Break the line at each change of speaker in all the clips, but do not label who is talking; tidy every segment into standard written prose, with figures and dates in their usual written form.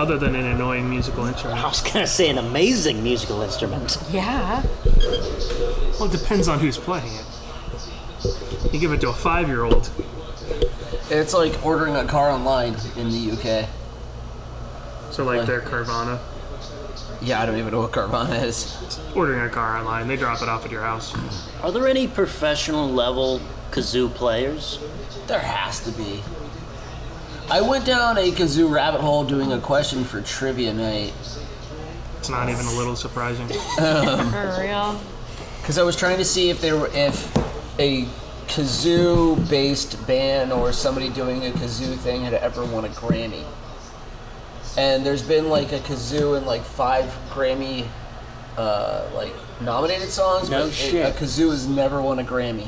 other than an annoying musical instrument.
I was gonna say an amazing musical instrument.
Yeah.
Well, it depends on who's playing it. You give it to a 5-year-old.
It's like ordering a car online in the UK.
So like their Carvana.
Yeah, I don't even know what Carvana is.
Ordering a car online, they drop it off at your house.
Are there any professional level kazoo players?
There has to be. I went down a kazoo rabbit hole doing a question for trivia night.
It's not even a little surprising.
For real.
Because I was trying to see if a kazoo-based band or somebody doing a kazoo thing had ever won a Grammy. And there's been like a kazoo in like 5 Grammy like nominated songs,
No
but
shit.
a kazoo has never won a Grammy.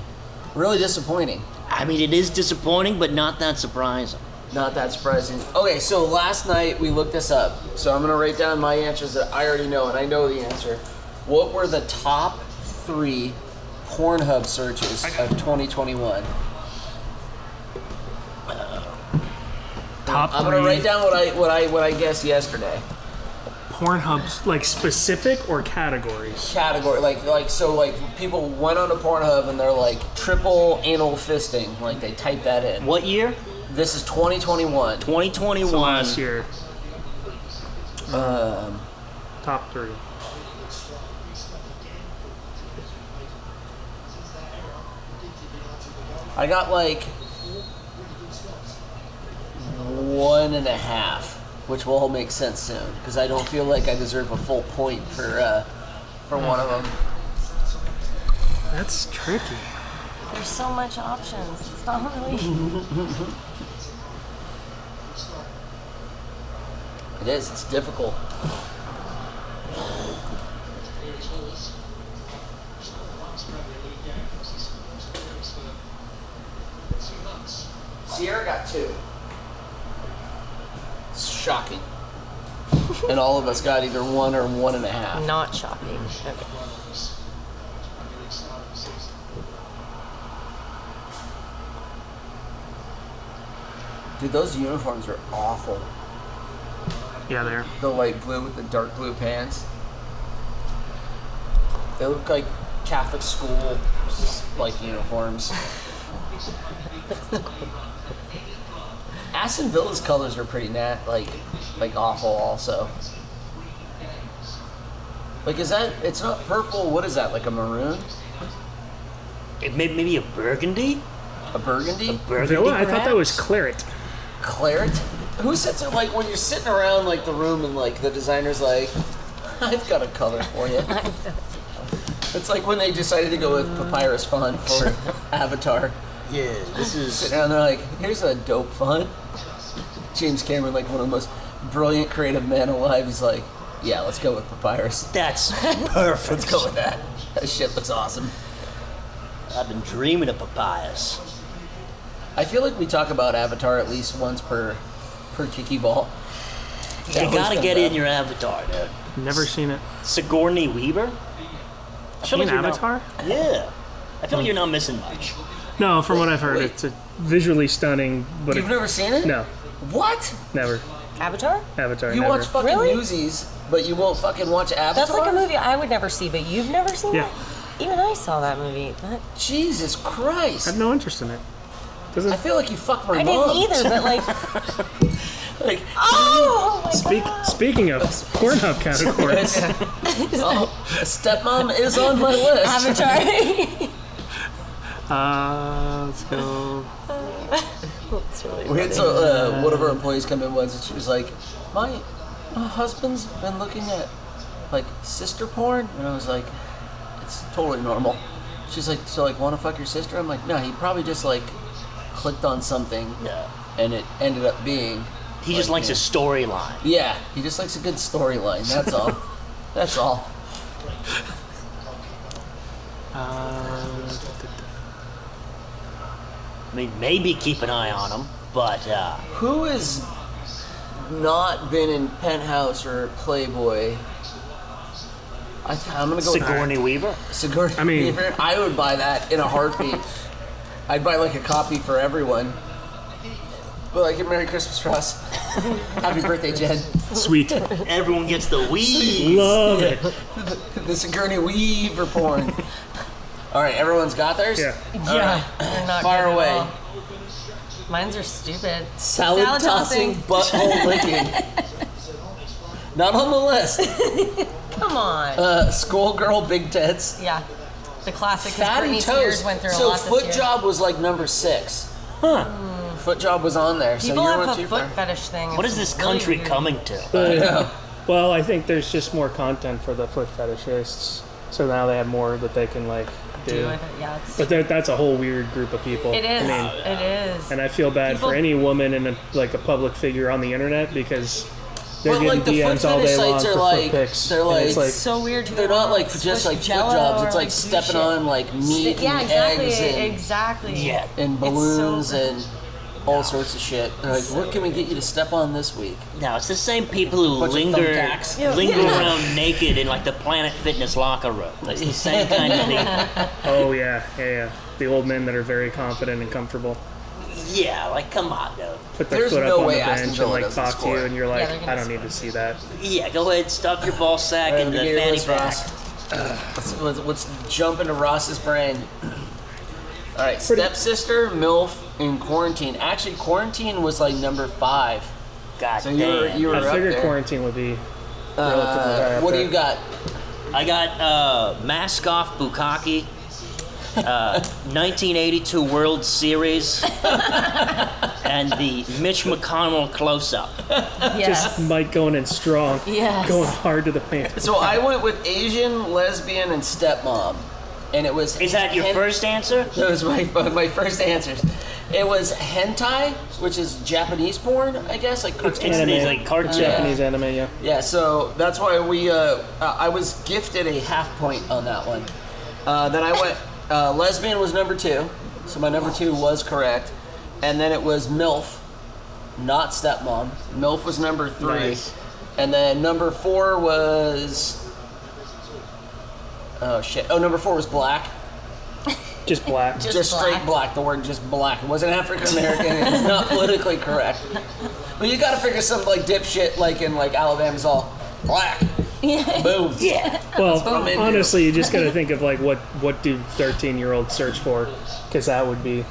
Really disappointing.
I mean, it is disappointing, but not that surprising.
Not that surprising. Okay, so last night we looked this up. So I'm gonna write down my answers that I already know, and I know the answer. What were the top 3 Pornhub searches of 2021?
Top 3
I'm gonna write down what I guessed yesterday.
Pornhubs, like specific or categories?
Category like people went on to Pornhub and they're like triple anal fisting, like they type that in.
What year?
This is 2021.
2021.
So last year. Top 3.
I got like 1.5, which will all make sense soon because I don't feel like I deserve a full point for one of them.
That's tricky.
There's so much options. It's not really.
It is. It's difficult. Sierra got 2. It's shocking. And all of us got either 1 or 1.5.
Not shocking. Okay.
Dude, those uniforms are awful.
Yeah, there.
The light blue with the dark blue pants. They look like Catholic school like uniforms. Aston Villa's colors are pretty like awful also. Like is that, it's not purple, what is that, like a maroon?
It maybe a burgundy?
A burgundy?
Burgundy,
Villa? I thought that
perhaps?
was claret.
Claret? Who sits there, like when you're sitting around like the room and like the designer's like, I've got a color for you. It's like when they decided to go with papyrus font for Avatar.
Yeah, this is...
Sitting around there like, here's a dope font. James Cameron, like one of the most brilliant creative men alive, he's like, yeah, let's go with papyrus.
That's perfect.
Let's go with that. That shit looks awesome.
I've been dreaming of papayas.
I feel like we talk about Avatar at least once per Kicky Ball.
You
That
gotta
was
get
the-
in your avatar, dude.
Never seen it.
Sigourney Weaver? I feel
Seen
you're not-
Avatar?
Yeah. I feel like you're not missing much.
No, from what I've heard,
Wait.
it's visually stunning, but
You've never seen it?
No,
What?
never.
Avatar?
Avatar,
You
never.
watch fucking
Really?
Newsies, but you won't fucking watch Avatar?
That's like a movie I would never see, but you've never seen
Yeah.
it? Even I saw that movie.
Jesus
I
Christ.
have no interest in it. Doesn't
I feel like you fucked my
I
mom.
didn't either, but like,
Like,
oh my god.
Speaking of Pornhub categories,
oh, a stepmom is on my list.
Avatar.
let's go.
That's really
We had one of our employees come in once and she was like, my husband's been looking at like sister porn, and I was like, it's totally normal. She's like, so like want to fuck your sister? I'm like, no, he probably just like clicked on something
Yeah.
and it ended up being
He just likes a storyline.
yeah, he just likes a good storyline, that's all. That's all.
I mean, maybe keep an eye on him, but
Who has not been in Penthouse or Playboy? I'm gonna go
Sigourney Weaver?
Sigourney
I mean-
Weaver. I would buy that in a heartbeat. I'd buy like a copy for everyone. But like a Merry Christmas for us. Happy birthday, Jen.
Sweet.
Everyone gets the weave.
Love it.
The Sigourney Weaver porn. All right, everyone's got theirs?
Yeah.
Yeah. They're not
Fire
good at
away.
all. Mine's are stupid.
Salad tossing, butthole licking. Not on the list.
Come on.
Schoolgirl, big tits.
Yeah. The classic. 'Cause
Fatty
Britney Spears
toes.
went through a
So
lot this
foot
year.
job was like number 6. Huh. Foot job was on there.
People
so you
have
went
a
too
foot
far.
fetish thing.
What is
It's
this
really
country
weird.
coming to?
Yeah.
Well, I think there's just more content for the foot fetishists. So now they have more that they can like do.
Do with it. Yeah, it's,
But that's a whole weird group of people.
it is.
I mean,
It is.
and I feel bad
People-
for any woman in a public figure on the internet because they're
But
getting
like the foot
DMs all
fetish
day long
sites
for
are
foot
like,
pics.
they're
And
like,
it's like
so weird.
they're not like just like foot
Jell-O
jobs.
or,
It's like
do
stepping
shit.
on like meat
Yeah,
and
exactly.
eggs and,
Exactly.
Yeah.
and
It's
balloons
so-
and all sorts of shit. They're like, what can we get you to step on this week?
Now it's the same people who
Bunch of
linger
thumbtacks.
around naked in like the Planet Fitness locker room. It's the same kind of thing.
oh yeah. The old men that are very confident and comfortable
Yeah, like come on, dude.
put their
There's
foot
no
up on
way
the
Aston
bench
Villa
and like
doesn't
talk to
score.
you, and you're
Yeah,
like,
they're gonna
I don't need to see that.
Yeah, go ahead, stuff your ball sack in the
Give me your
fanny
list,
pack.
Ross. Let's jump into Ross's brain. All right, stepsister, MILF, in quarantine. Actually, quarantine was like number 5.
God
So
damn.
you were
I
up
figured
there.
quarantine would be relatively high up
What do
there.
you got?
I got Mask Off Bukkake, 1982 World Series, and the Mitch McConnell close-up.
Yes.
Just Mike going in strong,
Yes.
going hard to the paint.
So I went with Asian, lesbian, and stepmom, and it was.
Is that your first answer?
That was my first answers. It was hentai, which is Japanese porn, I guess, like cartoon.
It's
Anime.
these like cartoon.
Japanese anime, yeah.
Yeah, so that's why I was gifted a half point on that one. Then I went, lesbian was number 2, so my number 2 was correct. And then it was MILF, not stepmom. MILF was number 3.
Nice.
And then number 4 was, oh shit, number 4 was black.
Just black.
Just straight black, the word just black. It wasn't African American, it's not politically correct. But you gotta figure some like dipshit like in like Alabama's all black. Boom.
Yeah.
Well,
I'm into.
honestly, you just got to think of like what do 13-year-olds search for, because that would be.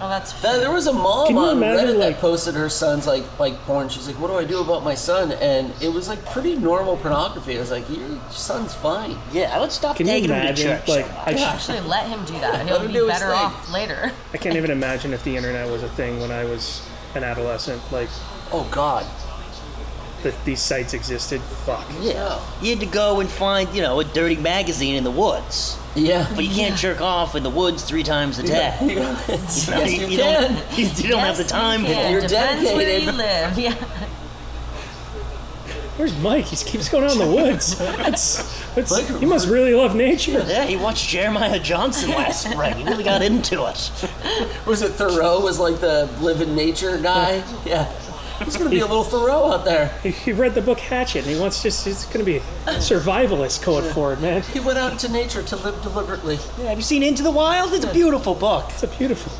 Oh, that's.
There was a mom
Can you
on
imagine,
Reddit
like-
that posted her son's like porn. She's like, "What do I do about my son?" And it was like pretty normal pornography. I was like, "Your son's fine."
Yeah, I would stop
Can you
taking him to
imagine?
church.
Like,
Actually, let him do that.
Let
He'll
him
be
do his
better
thing.
off later.
I can't even imagine if the internet was a thing when I was an adolescent. Like
Oh God.
that these sites existed. Fuck.
Yeah. You had to go and find, a dirty magazine in the woods.
Yeah.
But you can't jerk off in the woods 3 times a day.
Yes, you
you
can.
don't, you don't have the time for
Yeah,
that.
You're
depends where
dedicated.
you live. Yeah.
Where's Mike? He keeps going out in the woods.
Mike-
He must really love nature.
Yeah, he watched Jeremiah Johnson last spring. He really got into it.
Was it Thoreau? Was like the live in nature guy? Yeah. There's gonna be a little Thoreau out there.
He read the book Hatchet, and he wants it's going to be survivalist code for it, man.
He went out into nature to live deliberately.
Yeah, have you seen Into the Wild? It's a beautiful book.
It's a beautiful.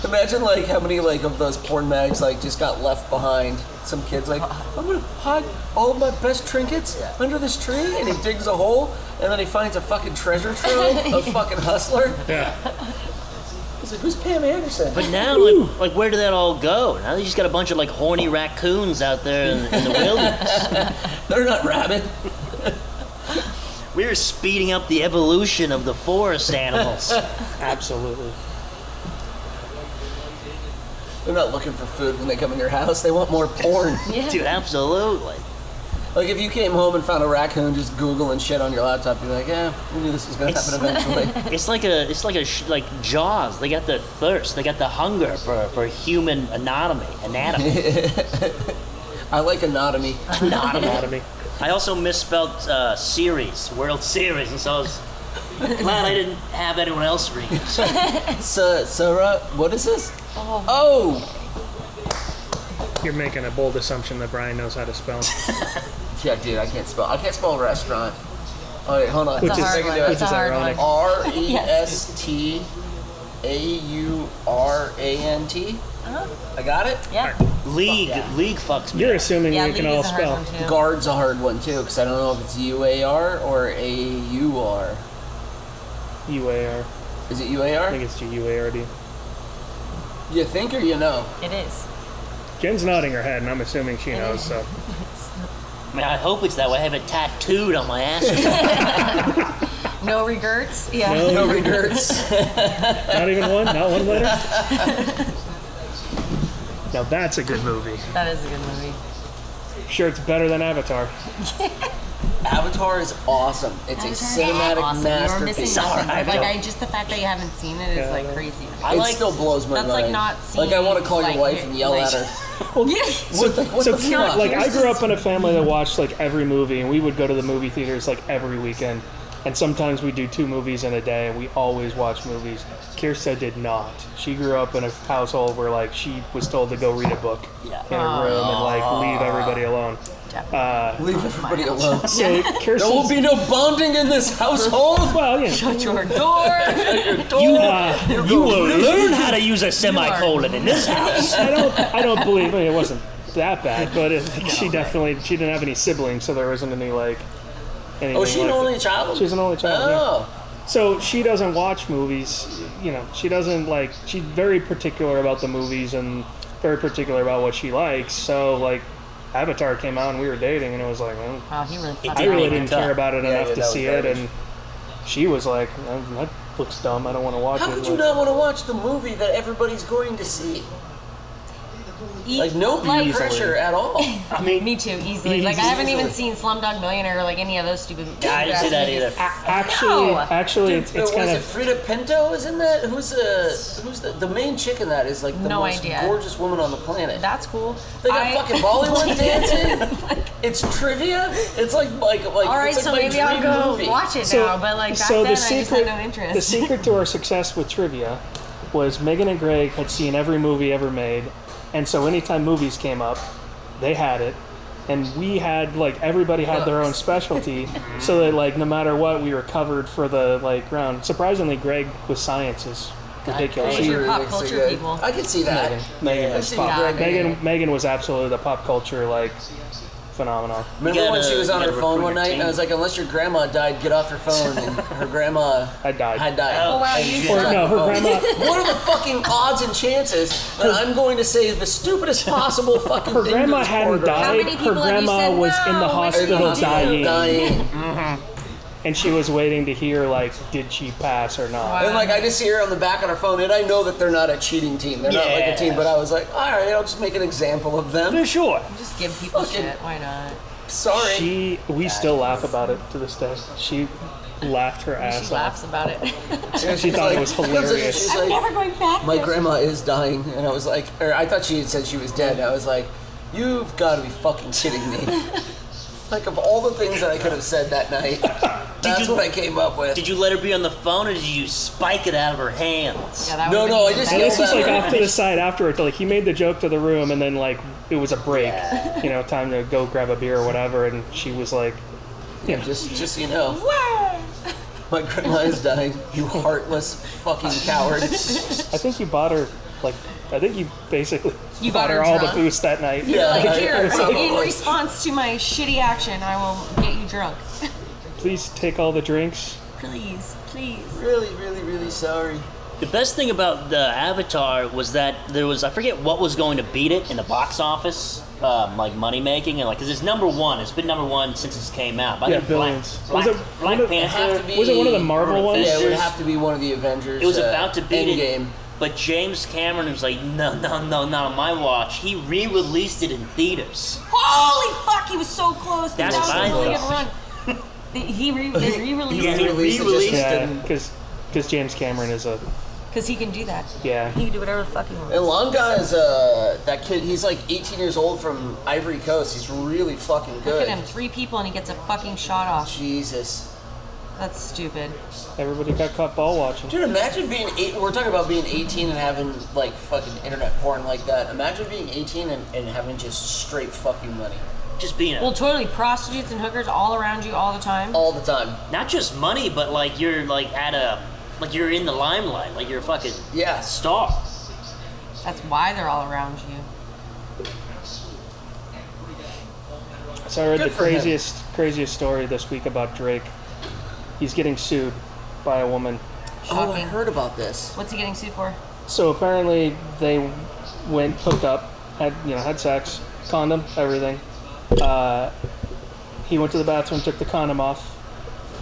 Imagine like how many like of those porn mags like just got left behind. Some kids like, I'm gonna hide all my best trinkets under this tree, and he digs a hole, and then he finds a fucking treasure trove of fucking hustler.
Yeah.
He's like, who's Pam Anderson?
But now, like, where did that all go? Now they just got a bunch of like horny raccoons out there in the wilderness.
They're not rabid.
We're speeding up the evolution of the forest animals.
Absolutely.
They're not looking for food when they come in your house. They want more porn.
Yeah.
Dude, absolutely.
Like if you came home and found a raccoon just Googling shit on your laptop, you're like, yeah, we knew this was gonna happen eventually.
It's like Jaws. They got the thirst. They got the hunger for human anatomy.
I like anatomy.
Anatomy.
I also misspelled series, World Series, and so I was glad I didn't have anyone else read it.
Sarah, what is this? Oh!
You're making a bold assumption that Brian knows how to spell.
Yeah, dude, I can't spell. I can't spell restaurant. Oh wait, hold on.
Which
It's a
is-
hard one.
which
It's a
is
hard
ironic.
one.
R-E-S-T-A-U-R-A-N-T? I got it?
Yeah.
League fucks me.
You're assuming
Yeah,
we
league
can all
is a hard
spell.
one too.
Guard's a hard one too, because I don't know if it's UAR or AUR.
UAR.
Is it
I
UAR?
think it's UARD.
You think or you know?
It is.
Jen's nodding her head, and I'm assuming she knows. So
I mean, I hope it's that way. I have it tattooed on my ass.
No regrets. Yeah.
No regrets.
not even one. Not one letter. Now that's a good movie.
That is a good movie.
Sure, it's better than Avatar.
Avatar is awesome. It's a cinematic
Awesome. You're missing
masterpiece.
something.
Sorry,
Like just the fact that you haven't seen it is like crazy.
I
It
like
still blows my
That's
mind.
like not seeing.
Like I want to call
like,
your wife and yell at her.
Well,
Yeah.
What the
so
fuck?
like I grew up in a family that watched like every movie, and we would go to the movie theaters like every weekend. And sometimes we do 2 movies in a day, and we always watch movies. Kirsta did not. She grew up in a household where like she was told to go read a book in her room and like leave everybody alone.
Leave everybody alone.
So Kirsta,
There will be no bonding in this household.
well, yeah.
Shut your door.
you will learn how to use a semicolon in this house.
I don't believe. I mean, it wasn't that bad, but she didn't have any siblings, so there wasn't any like.
Oh, is she an only child?
She's an only child. Yeah.
Oh.
So she doesn't watch movies. You know, she doesn't like. She's very particular about the movies and very particular about what she likes. So like, Avatar came out and we were dating, and it was like, well,
Wow, he really.
I really didn't care about it
Yeah,
enough
yeah,
to
that was
see it,
garbage.
and she was like, that looks dumb. I don't want to watch it.
How could you
Like,
not want to watch the movie that everybody's going to see? Like no peer pressure at all.
I mean,
Me too, easily. Like I haven't even seen Slumdog Millionaire or like any of those stupid.
I didn't see that either.
Actually,
Dude,
it's kind
was it
of.
Frida Pinto? Isn't that who's the main chick in that? Is like the
No
most
idea.
gorgeous woman on the planet.
That's cool.
They got fucking Bollywood dancing. It's trivia. It's like
All right,
it's like
so
my
maybe I'll
dream
go
movie.
watch it now. But like back then, I just had no interest.
The secret to our success with trivia was Megan and Greg had seen every movie ever made, and so anytime movies came up, they had it, and we had like everybody had their own specialty, so that like no matter what, we were covered for the like round. Surprisingly, Greg with science is ridiculous.
You're
Really
pop
makes it
culture
good.
people.
I could see that.
Megan
I
was
see
pop.
Greg.
Megan was absolutely the pop culture like phenomenon.
Remember when
gotta-
she was on
you
her
gotta
phone
recruit
one
your
night, and I
team.
was like, "Unless your grandma died, get off your phone." And her grandma
Had died.
Had died.
Oh,
wow,
And
you
she
Or
was on
no, her
phone.
grandma-
What are the fucking odds and chances that I'm going to say the stupidest possible fucking
Her
thing?
grandma
to this
hadn't
poor girl?
How
died.
many
Her
people have you
grandma
said,
was in the
"No,
hospital
what did you do?"
dying, and she was waiting to hear like, did she pass or not?
Wow.
And like I just see her on the back on her phone, and I know that they're not a cheating team. They're not like a
Yeah.
team, but I was like, all right, I'll just make an example of them.
For sure.
Just give people
Fucking-
shit. Why not?
Sorry.
We still laugh about it to this day. She laughed her ass
She
off.
laughs about it.
And
She
she's
thought it
like-
was hilarious.
She's
I'm
like,
never going back.
my
there.
grandma is dying, and I was like, or I thought she had said she was dead. I was like, you've got to be fucking kidding me. Like of all the things that I could have said that night, that's what I came up with.
Did you let her be on the phone, or did you spike it out of her hands?
Yeah, that
No,
would've
no,
been
I just
bad.
And this
yelled
was
at
like
her.
off to the side afterwards. Like he made the joke to the room, and then like it was a break. You know, time to go grab a beer or whatever. And she was like, you know,
Just so you know, my grandma is dying. You heartless fucking coward.
I think you bought her like. I think you basically
You
bought
got
her
her
all the
drunk?
boost that night.
You're like,
I-
here,
I was like-
in response to my shitty action, I will get you drunk.
Please take all the drinks.
Please, please.
Really, really, really sorry.
The best thing about the Avatar was that there was, I forget what was going to beat it in the box office, like money making, and like, because it's number one. It's been number one since it came out. But I
Yeah,
think
billions.
Black
Was it one of-
Panther.
have to be-
Was it one of the Marvel
Or
ones?
Yeah, it would
Avengers.
have to be one of the Avengers.
It was about to beat
Endgame.
it, but James Cameron was like, no, not on my watch. He re-released it in theaters.
Holy fuck, he was so close.
That's
that was
what I
a really good
thought.
run. They re-released
Yeah,
it
he
Re-released it
re-released
just-
Yeah,
Didn't-
because James Cameron is a
because he can do that.
yeah.
He can do whatever the fuck he wants.
And Longa is that kid. He's like 18 years old from Ivory Coast. He's really fucking
Look
good.
at him, 3 people and he gets a fucking shot off.
Jesus.
That's stupid.
Everybody got caught ball watching.
Dude, imagine being we're talking about being 18 and having like fucking internet porn like that. Imagine being 18 and having just straight fucking money
Just being a,
Well, totally. Prostitutes and hookers all around you all the time.
all the time.
not just money, but like you're like at a, like you're in the limelight, like you're a fucking
Yeah.
star.
That's why they're all around you.
So I read
Good
the
for him.
craziest story this week about Drake. He's getting sued by a woman.
Oh, I
Shocking.
heard about this.
What's he getting sued for?
So apparently they went, hooked up, had sex, condom, everything. He went to the bathroom, took the condom off.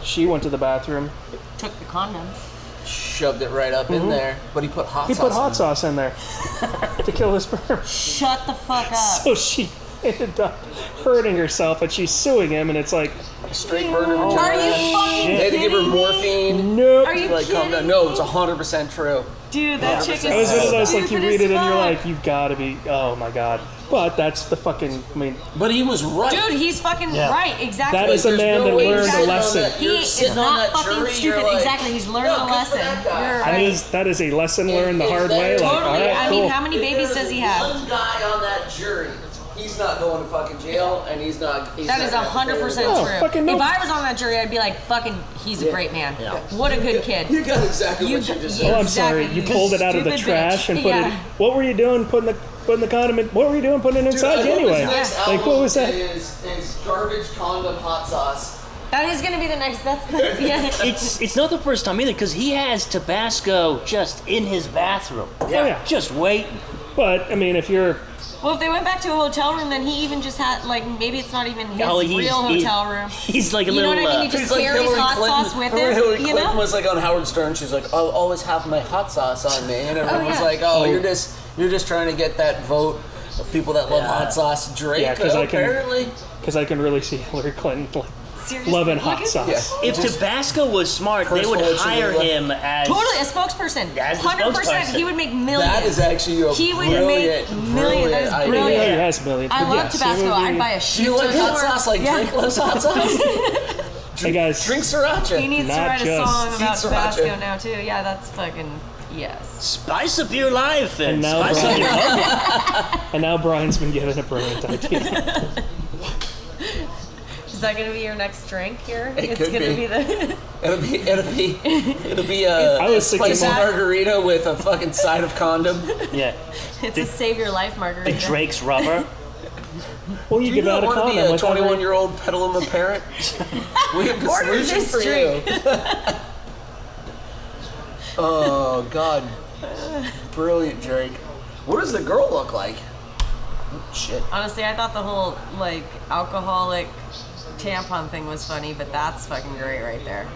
She went to the bathroom.
Took the condom.
Shoved it right up in there, but he put hot
He
sauce
put hot
in
sauce in there to kill his sperm.
Shut the fuck up.
So she ended up hurting herself, and she's suing him, and it's like,
it. Straight burner
Are
vagina.
you fucking
They had to give her
kidding me?
morphine.
nope.
Are you
Like, calm
kidding
down.
me?
No, it's 100% true.
Dude, that chick is
It was one of those, like, you
stupid
read
as
it and you're
fuck.
like, you've got to be, oh my god. But that's the fucking, I mean,
But he was right.
Dude, he's fucking
Yeah.
right. Exactly.
that is a
There's
man
no
that
way you're
learned a
sitting on
lesson.
that-
He
you're
is
sitting on
not
that
fucking
jury,
stupid.
you're like,
Exactly. He's learned
no,
a
good for
lesson.
that guy.
You're
That
right.
is a lesson learned the hard way. Like, all
Totally.
right,
I mean,
cool.
how many babies does he have?
One guy on that jury. He's not going to fucking jail, and he's not.
That is 100%
No,
true.
fucking no.
If I was on that jury, I'd be like, fucking, he's a
Yeah.
great man.
Yeah.
What a good kid.
You got exactly what you
You-
deserve.
Oh, I'm
Exactly,
sorry. You
you
pulled it out of the
stupid
trash
bitch.
and put it.
Yeah.
What were you doing putting the condom in? What were you doing putting it inside you anyway? Like, what was that?
Is garbage condom hot sauce.
That is going to be the next, yeah.
It's not the first time either, because he has Tabasco just in his bathroom.
Oh, yeah.
Just waiting.
But I mean, if you're
Well, if they went back to a hotel room, then he even just had, like, maybe it's not even his
Oh,
real hotel room.
He's like a
You know
little.
what I mean? He just carries hot sauce with him,
Hillary
you
Clinton
know?
was like on Howard Stern. She's like, "I'll always have my hot sauce on me," and everyone was
yeah.
like, "Oh, you're just trying to get that vote of people that love hot sauce." Drake,
Yeah, 'cause I can-
apparently.
because I can really see Hillary Clinton like
Seriously,
loving
look
hot
at-
sauce.
If Tabasco was smart, they would
Personal
hire
achievement.
him as
Totally, a spokesperson.
As the
100%.
spokesperson.
He would make millions.
That is actually a
He would
brilliant,
make millions. That is
idea.
He
brilliant.
already has millions.
I
but
love
yes, it
Tabasco.
would be-
I'd buy a
Do
shit
you like
ton
hot
more.
sauce like
Yeah.
Drake loves hot sauce?
Hey guys,
Drink sriracha.
He needs to
Not
write a
just-
song about
Sriracha.
Tabasco now too. Yeah, that's fucking yes.
spice up your life and
And now
spice up
Brian-
your life.
and now Brian's been given a brilliant idea.
Is that gonna be your next drink here?
It
It's
could
gonna
be.
be the.
It'll be a
I was thinking
spicy
that-
margarita with a fucking side of condom.
Yeah.
It's a save your life
The
margarita.
Drake's rubber.
Well, you
Do you
give
not
out a
want to be
condom
a
with every-
21-year-old peddling parent? We have a
Order
solution
this
for
drink.
you. Oh God, brilliant, Drake. What does the girl look like? Shit.
Honestly, I thought the whole like alcoholic tampon thing was funny, but that's fucking great right there.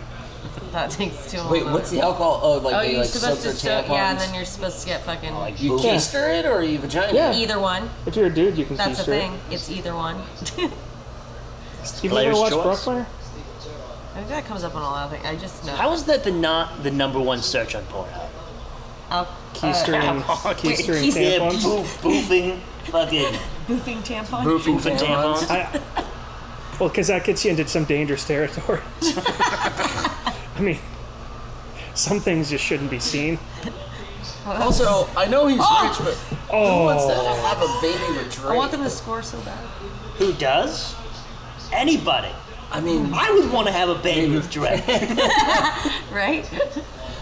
That takes too long.
Wait, what's the alcohol? Oh, like
Oh,
they
you're
like
supposed
soak
to
their
soak,
tampons.
yeah, and then you're supposed to get fucking
Like
You
booty.
keister it or you vagina?
Yeah.
either one.
If you're a dude, you can
That's the
keister it.
thing. It's either one.
You've
Player's
never watched
choice.
Brooklyn?
I think that comes up on a lot of things. I just know.
How is that not the number one search on Pornhub?
Keistering, keistering
Keistering.
Yeah,
tampons.
boofing, fucking
boofing tampon.
Boofing
boofing
tampons.
tampons.
Well, because that gets you into some dangerous territory. I mean, some things just shouldn't be seen.
Also, I know he's rich, but who wants to
Oh,
have a baby with Drake?
I want them to score so bad.
Who does? Anybody.
I mean,
I would want to have a baby with Drake.
Right?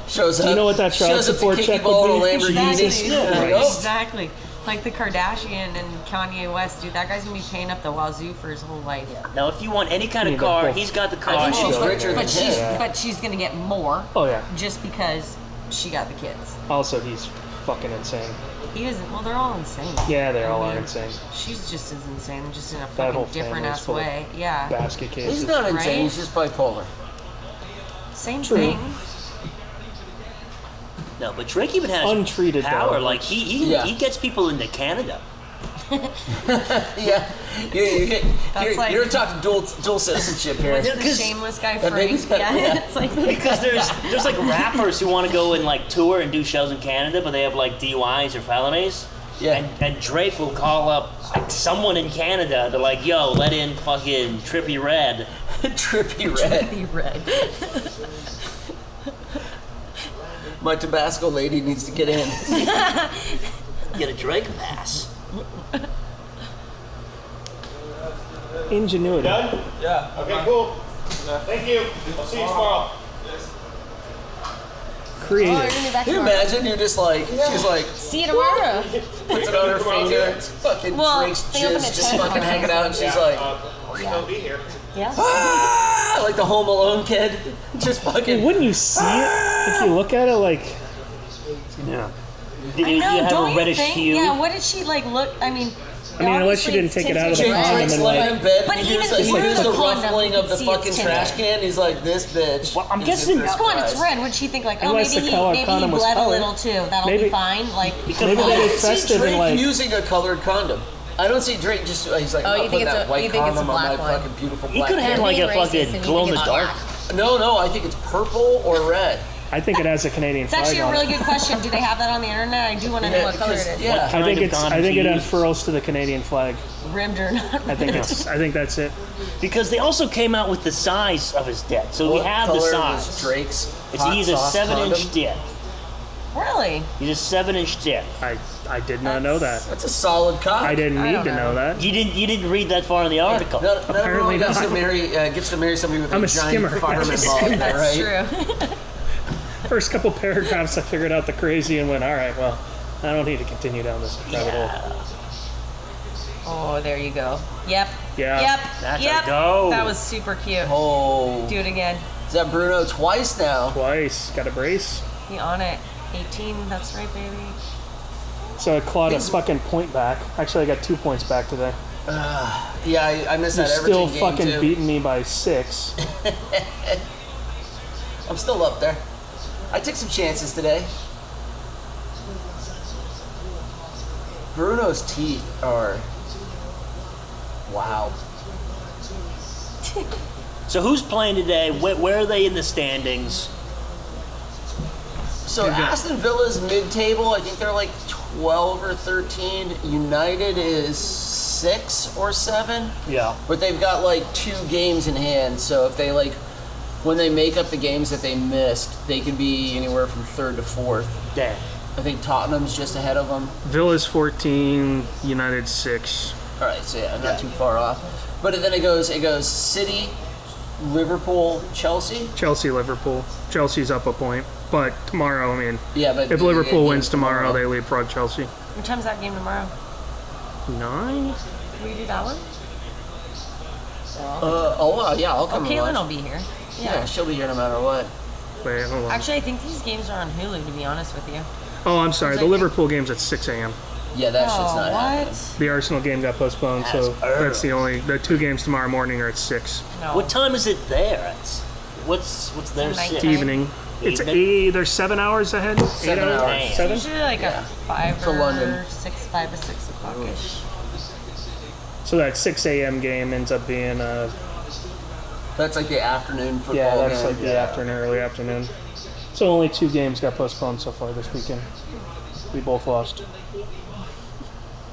shows up.
you know what that child
shows up to
support
Kicky
check
Ball
would
in a
be?
Lamborghini.
Exactly.
Yeah, oh.
Exactly. Like the Kardashian and Kanye West, dude. That guy's gonna be paying up the wazoo for his whole life.
Now, if you want any kind
Yeah,
of car,
well,
he's got the
I
car.
think she's
Well,
richer than
But she's
him.
but she's gonna get more
Oh yeah.
just because she got the kids.
Also, he's fucking insane.
He isn't. Well, they're all insane.
Yeah, they all
I
are
mean,
insane.
She's just as insane, just in a
That whole
fucking different
family's
ass
full of
way. Yeah.
Basket cases.
He's not insane.
Right?
He's just bipolar.
Same
True.
thing.
No, but Drake even has
Untreated,
power.
though.
Like
Yeah.
he gets people into Canada.
Yeah,
That's like-
you're talking dual citizenship here.
What's the
'cause
shameless guy
that
Frank?
baby's got-
Yeah,
yeah.
it's like
Because there's like rappers who want to go and like tour and do shows in Canada, but they have like DUIs or felonies.
Yeah.
And Drake will call up like someone in Canada. They're like, "Yo, let in fucking Trippy Red."
Trippy Red.
be red.
My Tabasco lady needs to get in.
Get a Drake pass.
Ingenuity.
Yeah. Okay, cool. Thank you. I'll see you tomorrow.
creative.
you're gonna be back
Can you
tomorrow.
imagine? You're just like, she's like,
See you tomorrow.
puts it on her finger, fucking
Well,
drinks
they open
jizz,
at
just
10
fucking
tomorrow.
hanging out, and she's like,
I'll still be here.
Yeah.
ah, like the Home Alone kid, just fucking.
Wouldn't you see it if you look at it like?
Yeah. Did
I
you
know,
have
don't
a
you
reddish
think?
hue?
Yeah, what did she like look? I mean,
unless she didn't take it out of the
Jake
condom
drinks
and
like
like.
in bed,
But
and he
even
hears,
through
the
the condom,
ruffling
you
of the
can see it's
fucking
tinted.
trash can. He's like, this bitch.
Well, I'm
is
guessing-
a
Let's go on. It's
surprise.
red. Would she think like, oh,
Unless
maybe
the color
he
condom was
bled a
colored.
little too? That'll
Maybe-
be fine. Like,
Maybe they
I
did
don't see
festive
Drake
and like.
using a colored condom. I don't see Drake just. He's like,
Oh,
I'm
you
not
think
putting
it's
that
a-
white
you think it's a
condom on my
black one?
fucking beautiful
He
black.
could have had
hair.
like a
being racist
fucking
and you
glow in
think
the
it's
dark.
black.
No, I think it's purple or red.
I think it has a Canadian
it's
flag
actually a
on
really
it.
good question. Do they have that on the internet? I do want to know what color it is.
Yeah.
I think
kind of
it's. I
condom
think
to
it
use?
unfurls to the Canadian flag.
Rimmed or not?
I think it's. I think that's it.
Because they also came out with the size of his dick. So we
What
have the
color
size.
was Drake's
It's
hot
he's a
sauce
7-inch
condom?
dick.
Really?
He's a 7-inch dick.
I did not know that.
That's a solid cock.
I didn't
I
need
don't
to know that.
You didn't read that far in the article.
Not
Apparently
everyone gets
not.
to marry somebody with
I'm
a
a
giant
skimmer.
fireman
That's
ball,
That's
right?
true.
First couple paragraphs, I figured out the crazy and went, all right, well, I don't need to continue down this rabbit hole.
Oh, there you go. Yep.
Yeah.
Yep.
That's
yep.
a go.
That was super cute.
Oh,
Do it again.
is that Bruno twice now?
Twice. Got a brace.
He on it. 18. That's right, baby.
So I clawed a fucking point back. Actually, I got 2 points back today.
Yeah, I missed
You're
that
still
Everton game
fucking
too.
beating me by 6.
I'm still up there. I took some chances today. Bruno's teeth are. Wow.
So who's playing today? Where are they in the standings?
So Aston Villa's mid-table. I think they're like 12 or 13. United is 6 or 7.
Yeah.
But they've got like 2 games in hand. So if they like, when they make up the games that they missed, they could be anywhere from 3rd to 4th.
Damn.
I think Tottenham's just ahead of them.
Villa's 14, United 6.
All right, so yeah, not too far off. But then it goes City, Liverpool, Chelsea.
Chelsea, Liverpool. Chelsea's up a point. But tomorrow, I mean,
Yeah, but
if Liverpool
games
wins tomorrow, they leapfrog Chelsea.
What time's that game tomorrow?
9?
Can we do that one?
Yeah, I'll come.
Oh,
and
Caitlin will
watch.
be here.
Yeah, she'll be here no matter what.
Wait, hold on.
Actually, I think these games are on Hulu, to be honest with you.
Oh, I'm sorry. The
like-
Liverpool game's at 6 a.m.
Yeah, that shit's
Oh,
not happening.
what?
The Arsenal game got postponed, so
That's early.
that's the 2 games tomorrow morning are at 6.
No.
What time is it there? What's their
It's
shift?
nighttime.
Evening. It's
Evening?
they're 7 hours ahead.
7
8
hours.
Damn.
7.
Usually like
Yeah.
a 5
To
or
London.
5 or 6 o'clock-ish.
So that 6 a.m. game ends up being
That's like the afternoon football
yeah, that's
game.
like the afternoon, early afternoon. So only 2 games got postponed so far this weekend. We both lost.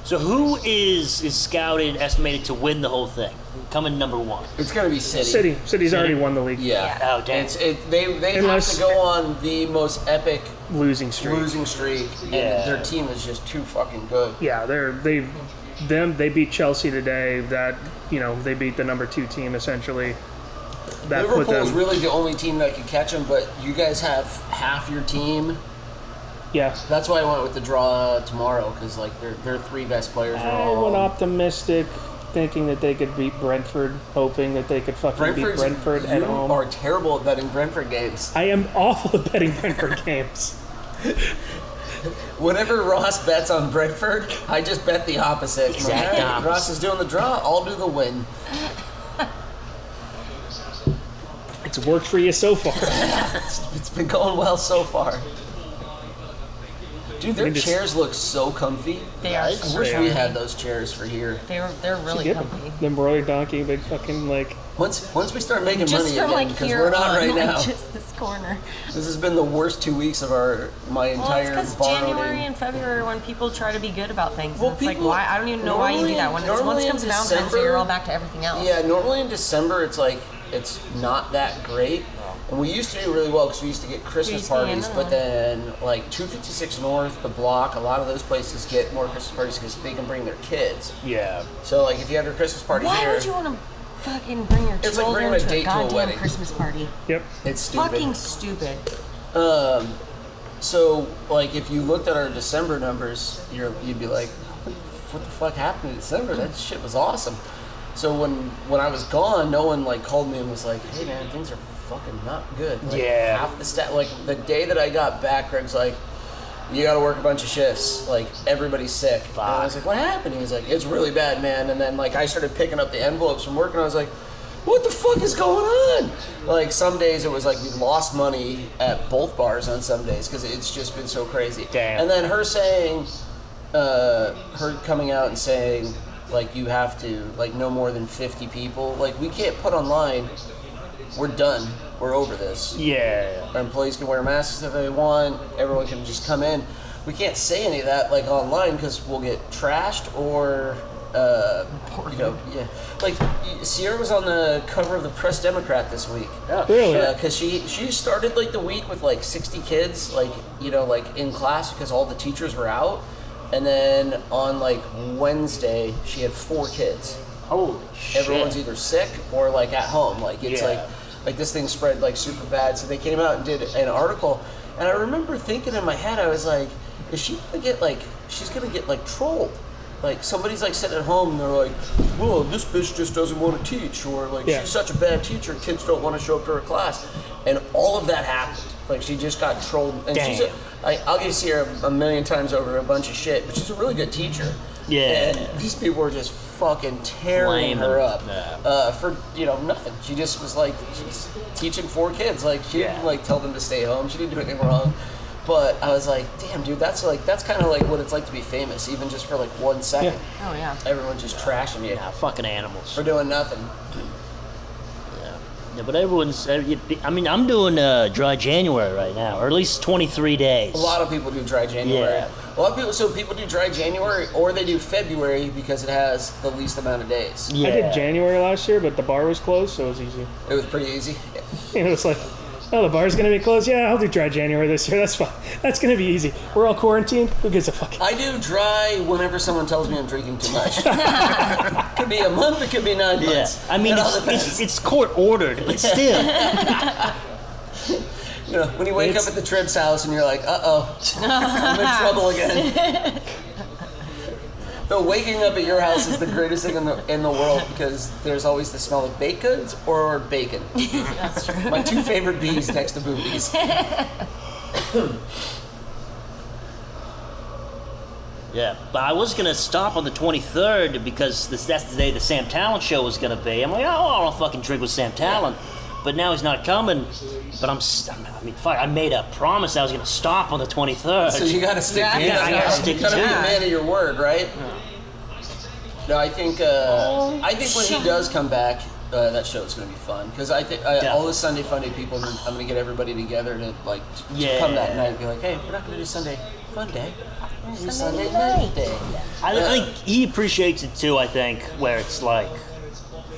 So who is scouted, estimated to win the whole thing? Coming number 1.
It's gonna be City.
City's already won the league.
Yeah.
Oh, damn.
They
Unless-
have to go on the most epic
Losing streak.
losing streak, and
Yeah.
their team is just too fucking good.
Yeah, they beat Chelsea today. That they beat the number 2 team essentially. That put
Liverpool is
them.
really the only team that can catch them, but you guys have half your team.
Yeah.
That's why I went with the draw tomorrow, because like their 3 best players are
I
all
went optimistic, thinking that they could beat Brentford, hoping that they could fucking beat Brentford at
you
home.
are terrible at betting Brentford games.
I am awful at betting Brentford games.
Whenever Ross bets on Brentford, I just bet the opposite.
Exact
Hey,
opposite.
Ross is doing the draw, I'll do the win.
It's worked for you so far.
It's been going well so far. Dude, their
We just-
chairs look so comfy.
They are.
I
so
wish
They
we
are.
had those chairs for here.
They're really
Get them.
comfy.
The embroidered donkey, big fucking like.
Once we start making
Just
money
from
again,
like
because
here
we're not
on,
right
like,
now.
just this corner.
This has been the worst 2 weeks of my
Well, it's
entire
because
bar
January
owning.
and February when people try to be good about things.
Well,
And it's like,
people-
why? I don't even know why you do that. When
normally
once it
in
comes to Valentine's Day,
December-
you're all back to everything else.
Yeah, normally in December it's like it's not that great. And we used to do really well because we used to get Christmas
used to get
parties,
in
but
on
then like 256 North, the block, a lot of those places get more Christmas parties because they can bring their kids.
Yeah.
So like if you have your Christmas party
Why
here,
would you want to fucking bring your
It's like
children
bringing a
to a
date to a
goddamn
wedding.
Christmas party?
Yep.
it's stupid.
Fucking stupid.
So, like, if you looked at our December numbers, you'd be like, what the fuck happened in December? That shit was awesome. So when I was gone, no one, like, called me and was like, hey, man, things are fucking not good. Like,
Yeah.
half the like, the day that I got back, Greg's like, you gotta work a bunch of shifts. Like, everybody's sick. And I was like, what happened? He was like, it's really bad, man. And then, like, I started picking up the envelopes from work, and I was like, what the fuck is going on? Like, some days it was like we lost money at both bars on some days because it's just been so crazy.
Damn.
And then her saying, her coming out and saying, like, you have to, like, no more than 50 people. Like, we can't put online, we're done. We're over this.
Yeah.
Our employees can wear masks if they want. Everyone can just come in. We can't say any of that, like, online because we'll get trashed or... you know, yeah. Like, Sierra was on the cover of the Press Democrat this week.
Oh,
Really?
Because she started, like, the week with, like, 60 kids, like, you know, like, in class because all the teachers were out. And then on, like, Wednesday, she had 4 kids.
Holy shit.
Everyone's either sick or, like, at home. Like, it's
Yeah.
like this thing spread, like, super bad. So they came out and did an article. And I remember thinking in my head, I was like, is she going to get, like, she's going to get, like, trolled. Like, somebody's, like, sitting at home and they're like, well, this bitch just doesn't want to teach, or, like,
Yeah.
she's such a bad teacher, kids don't want to show up to her class. And all of that happened. Like, she just got trolled. And
Damn.
I'll give Sierra a million times over a bunch of shit, but she's a really good teacher.
Yeah.
And these people were just fucking tearing her
Flaming.
up
Yeah.
for, you know, nothing. She just was, like, she's teaching 4 kids. Like, she didn't,
Yeah.
like, tell them to stay home. She didn't do anything wrong. But I was like, damn, dude, that's kind of like what it's like to be famous, even just for like 1 second.
Yeah.
Oh yeah.
Everyone's just trashing you
Yeah, fucking animals.
for doing nothing.
Yeah, but everyone's. I mean, I'm doing dry January right now, or at least 23 days.
A lot of people do dry January.
Yeah.
A lot of people, so people do dry January or they do February because it has the least amount of days.
Yeah.
I did January last year, but the bar was closed, so it was easy.
It was pretty easy.
And it was like, oh, the bar's gonna be closed. Yeah, I'll do dry January this year. That's fine. That's gonna be easy. We're all quarantined. Who gives a fuck?
I do dry whenever someone tells me I'm drinking too much. Could be a month, it could be 9
Yeah.
months.
I mean,
It all depends.
it's court ordered, but still.
You know, when you wake
It's-
up at the Tribb's house and you're like, uh-oh, I'm in trouble again. Though waking up at your house is the greatest thing in the world because there's always the smell of baked goods or bacon.
That's true.
My 2 favorite B's next to boobies.
Yeah, but I was gonna stop on the 23rd because that's the day the Sam Talent show was gonna be. I'm like, oh, I don't fucking drink with Sam Talent. But now he's not coming. But I mean, fuck, I made a promise I was gonna stop on the 23rd.
So you gotta stick
Yeah,
to it.
I gotta
stick
You gotta
to
be
it.
a man of your word, right? No, I think when he does come back, that show's gonna be fun because I think all the Sunday Funday people, I'm gonna get everybody together to like to come that night and be like, hey, we're not gonna do Sunday Fun Day. We're gonna do Sunday Night Day.
I think he appreciates it too. I think where it's like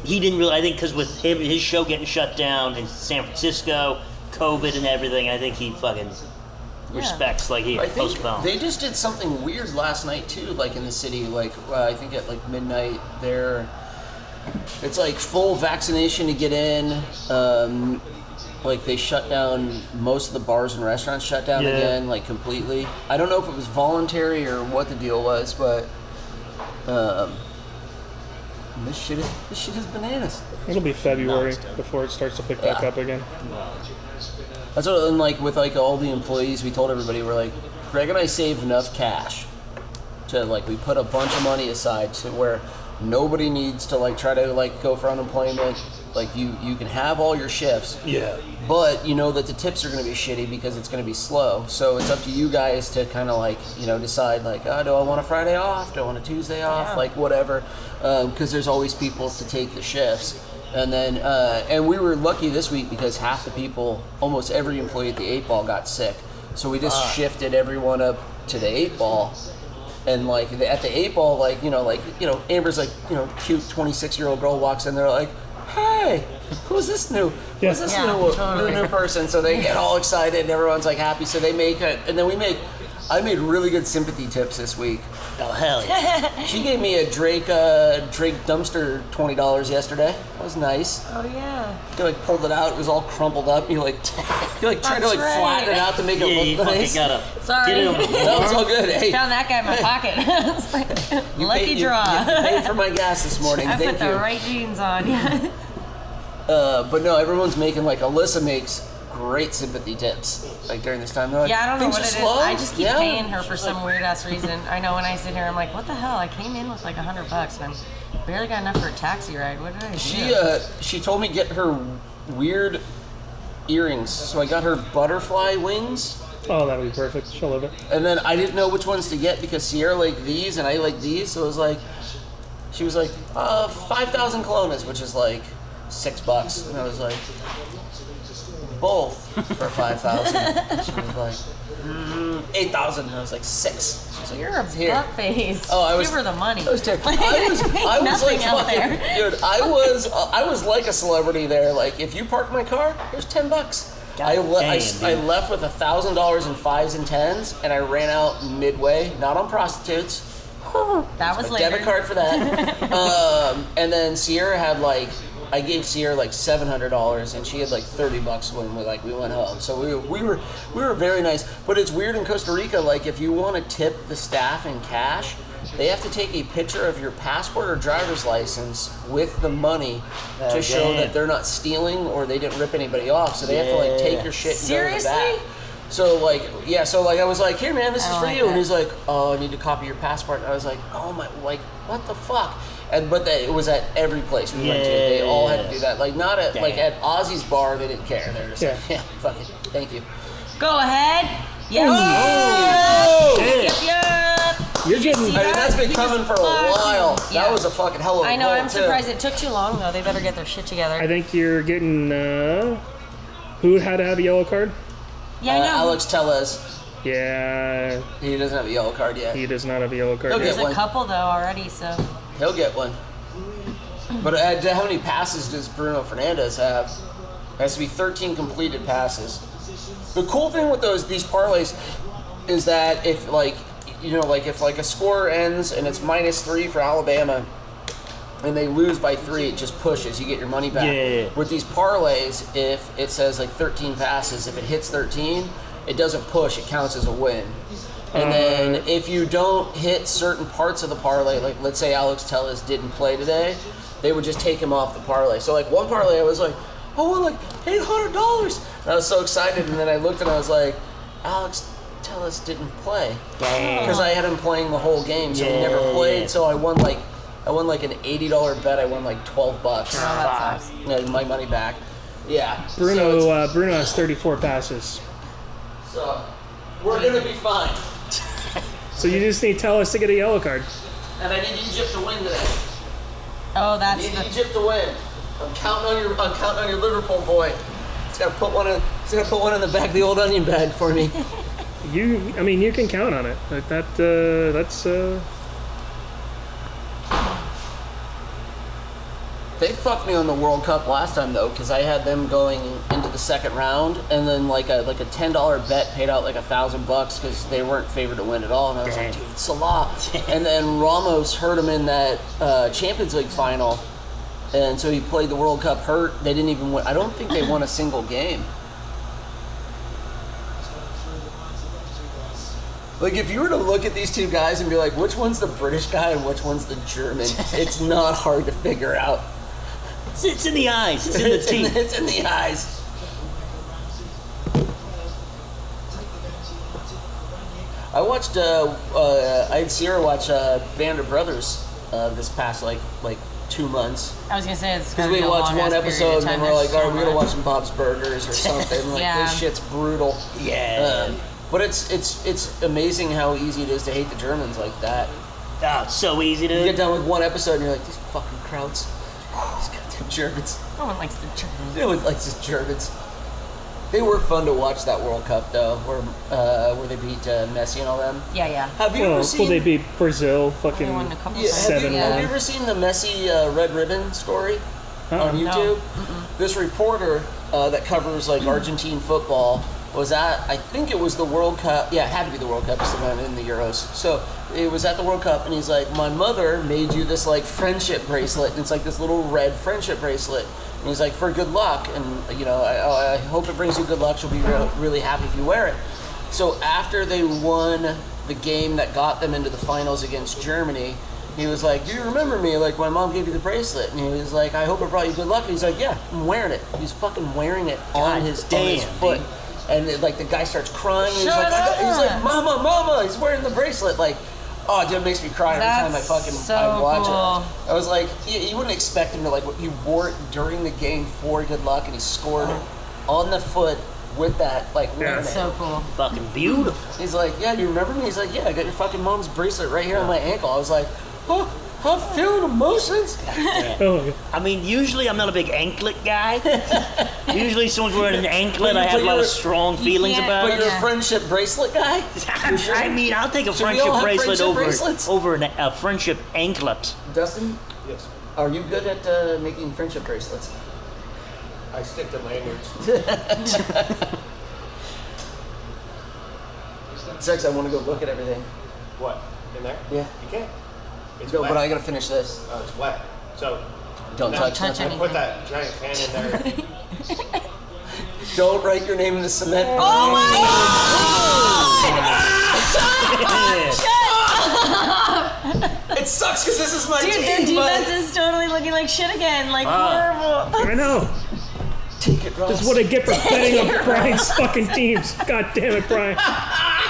he didn't really. I think because with him, his show getting shut down in San Francisco, COVID and everything, I think he fucking respects like he
I think
postponed.
they just did something weird last night too, like in the city. Like I think at like midnight there, it's like full vaccination to get in. Like they shut down most of the bars and restaurants. Shut down again, like completely. I don't know if it was voluntary or what the deal was, but this shit is bananas.
It'll be February
Nuts, dude.
before it starts to pick back up again.
That's what, and like with like all the employees, we told everybody we're like, Greg and I saved enough cash to like we put a bunch of money aside to where nobody needs to like try to like go for unemployment. Like you can have all your shifts,
Yeah.
but you know that the tips are going to be shitty because it's going to be slow. So it's up to you guys to kind of like decide like, oh, do I want a Friday off? Do I want a Tuesday off?
Yeah.
Like whatever, because there's always people to take the shifts. And then, and we were lucky this week because half the people, almost every employee at the 8 Ball got sick. So we just shifted everyone up to the 8 Ball. And like at the 8 Ball, Amber's like, cute 26-year-old girl walks in there like, hey, who's this new? Who's this
Yeah,
new
totally.
person? So they get all excited and everyone's like happy. So they make it, and then we make, I made really good sympathy tips this week.
Oh, hell yeah.
She gave me a Drake dumpster $20 yesterday. That was nice.
Oh yeah.
You like pulled it out. It was all crumpled up. You tried to
That's right.
flatten it out to make
Yeah,
it
you
look
fucking
nice.
gotta
Sorry.
get it.
No, it's all good. Hey,
Found that guy in my pocket. It's like,
you
lucky
paid,
draw.
You paid for my gas this morning.
I
Thank
put
you.
the right jeans on. Yeah.
But no, everyone's making Alyssa makes great sympathy tips during this time. They're like,
Yeah, I don't know
"Things
what
are
it is.
slow?"
I just keep
Yeah.
paying her for some weird ass reason. I know when I sit here, I'm like, what the hell? I came in with like $100 and I barely got enough for a taxi ride. What did I do?
She told me get her weird earrings, so I got her butterfly wings.
Oh, that would be perfect. She'll love it.
And then I didn't know which ones to get because Sierra liked these and I like these, so it was like, she was like, 5,000 colones, which is like $6, and I was like, both for 5,000. She was like, 8,000, and I was like, 6. She's like,
You're a
here.
butt face.
Oh, I was-
Give her the money.
I was terrible. I was
Nothing
like
out
fucking,
there.
dude. I was like a celebrity there. Like, if you park my car, here's $10. I
damn,
left with $1,000 in 5s and 10s, and I ran out midway. Not on prostitutes.
That was
My
later.
debit card for that. And then Sierra had I gave Sierra $700, and she had $30 when we went home. So we were very nice. But it's weird in Costa Rica. If you want to tip the staff in cash, they have to take a picture of your passport or driver's license with the money to show that they're not stealing or they didn't rip anybody off. So they have to take your shit and go to the back.
Seriously?
So I was like, here man, this is
I
for
don't
you.
like
And
that.
he's like, oh, I need to copy your passport. And I was like, oh my, what the fuck? But it was at every place we went to. They all had to do that. Not at at Ozzy's bar, they didn't care. They were just like, yeah, fuck it, thank you.
Go ahead. Yep.
Oh!
Yep.
You're getting.
see
I mean, that's been
You
coming
just
for a
fucking-
while.
Yeah.
That was a fucking hell of a
I know.
roll,
I'm
too.
surprised it took too long though. They better get their shit together.
I think you're getting. Who had to have a yellow card?
yeah, I know.
Alex Tellez,
Yeah,
he doesn't have a yellow card yet.
he does not have a yellow card.
Okay.
yet.
There's
one.
a couple though already. So
He'll get one. But how many passes does Bruno Fernandes have? It has to be 13 completed passes. The cool thing with these parlays is that if if a score ends and it's -3 for Alabama and they lose by 3, it just pushes. You get your money back.
Yeah.
With these parlays, if it says 13 passes, if it hits 13, it doesn't push. It counts as a win. And then if you don't hit certain parts of the parlay, let's say Alex Tellez didn't play today, they would just take him off the parlay. So one parlay, I was like, I won $800. And I was so excited, and then I looked and I was like, Alex Tellez didn't play.
Damn.
Because I had him playing the whole game, so he never played. So I won an $80 bet. I won $12.
that sucks.
My money back. Yeah.
Bruno has 34 passes.
So we're gonna be fine.
So you just need Tellus to get a yellow card.
And I need Egypt to win today.
oh,
I
that's
need
the.
Egypt to win. I'm counting on your Liverpool boy. He's gotta put one in the back of the old onion bag for me.
You can count on it. That's.
They fucked me on the World Cup last time though, because I had them going into the second round, and then a $10 bet paid out $1,000 because they weren't favored to win at all, and I was like, dude, Salah. And then Ramos hurt him in that Champions League final, and so he played the World Cup hurt. They didn't even win. I don't think they won a single game. If you were to look at these two guys and be like, which one's the British guy and which one's the German, it's not hard to figure out.
It's in the eyes. It's in the teeth.
It's in the eyes. I watched. I had Sierra watch Band of Brothers this past 2 months.
I was gonna say it's
Because
gonna be
we
a
watched
long-ass
one
period
episode
of
and then
time.
we're like,
There's
all
so
right, we gotta
much.
watch some Bob's Burgers or something.
Yeah.
This shit's brutal.
Yeah.
But it's amazing how easy it is to hate the Germans like that.
Oh, it's so easy to.
You get done with one episode and you're like, these fucking crowds. These goddamn Germans.
No one likes the Germans.
No one likes these Germans. They were fun to watch that World Cup though, where they beat Messi and all them.
Yeah.
Have you ever seen?
They beat Brazil
They
fucking.
won a couple
Yeah,
times.
Seven
have
one.
you ever seen the Messi Red Ribbon story on
Uh-uh.
YouTube? This reporter that covers Argentine football was at, I think it was the World Cup. Yeah, it had to be the World Cup, it's the one in the Euros. So it was at the World Cup, and he's like, my mother made you this like friendship bracelet, and it's like this little red friendship bracelet. And he's like, for good luck, and you know, I hope it brings you good luck. She'll be really happy if you wear it. So after they won the game that got them into the finals against Germany, he was like, do you remember me? Like, my mom gave you the bracelet. And he was like, I hope it brought you good luck. And he's like, yeah, I'm wearing it. He's fucking wearing it on his foot. Dude. And like the guy starts crying. And he's like, mama, he's wearing the bracelet. Like, oh, dude, it makes me cry every time I watch it. I was like, you wouldn't expect him to like, he wore it during the game for good luck, and he scored on the foot with that, like, wearing it.
So cool.
Fucking beautiful.
He's like, yeah, do you remember me? He's like, yeah, I got your fucking mom's bracelet right here on my ankle. I was like, oh, I'm feeling emotions.
I mean, usually I'm not a big anklet guy. Usually someone's wearing an anklet, I have a lot of strong feelings about
But
it.
you're a friendship bracelet guy?
Sure? I mean, I'll take a friendship bracelet over a friendship anklet.
Dustin?
Yes.
Are you good at making friendship bracelets?
I stick to lanyards.
Sex, I want to go look at everything.
What? In there?
Yeah.
You can't. It's
No,
wet.
but I gotta finish this.
It's wet. So
Don't touch
touch
nothing.
anything.
put that giant can in there.
Don't write your name in the cement.
Oh my God!
It sucks because this is my
Dude, their
team.
defense is totally looking like shit again. Like, horrible.
I know.
Take it, Ross.
That's what I get for betting on Brian's fucking teams. God damn it, Brian.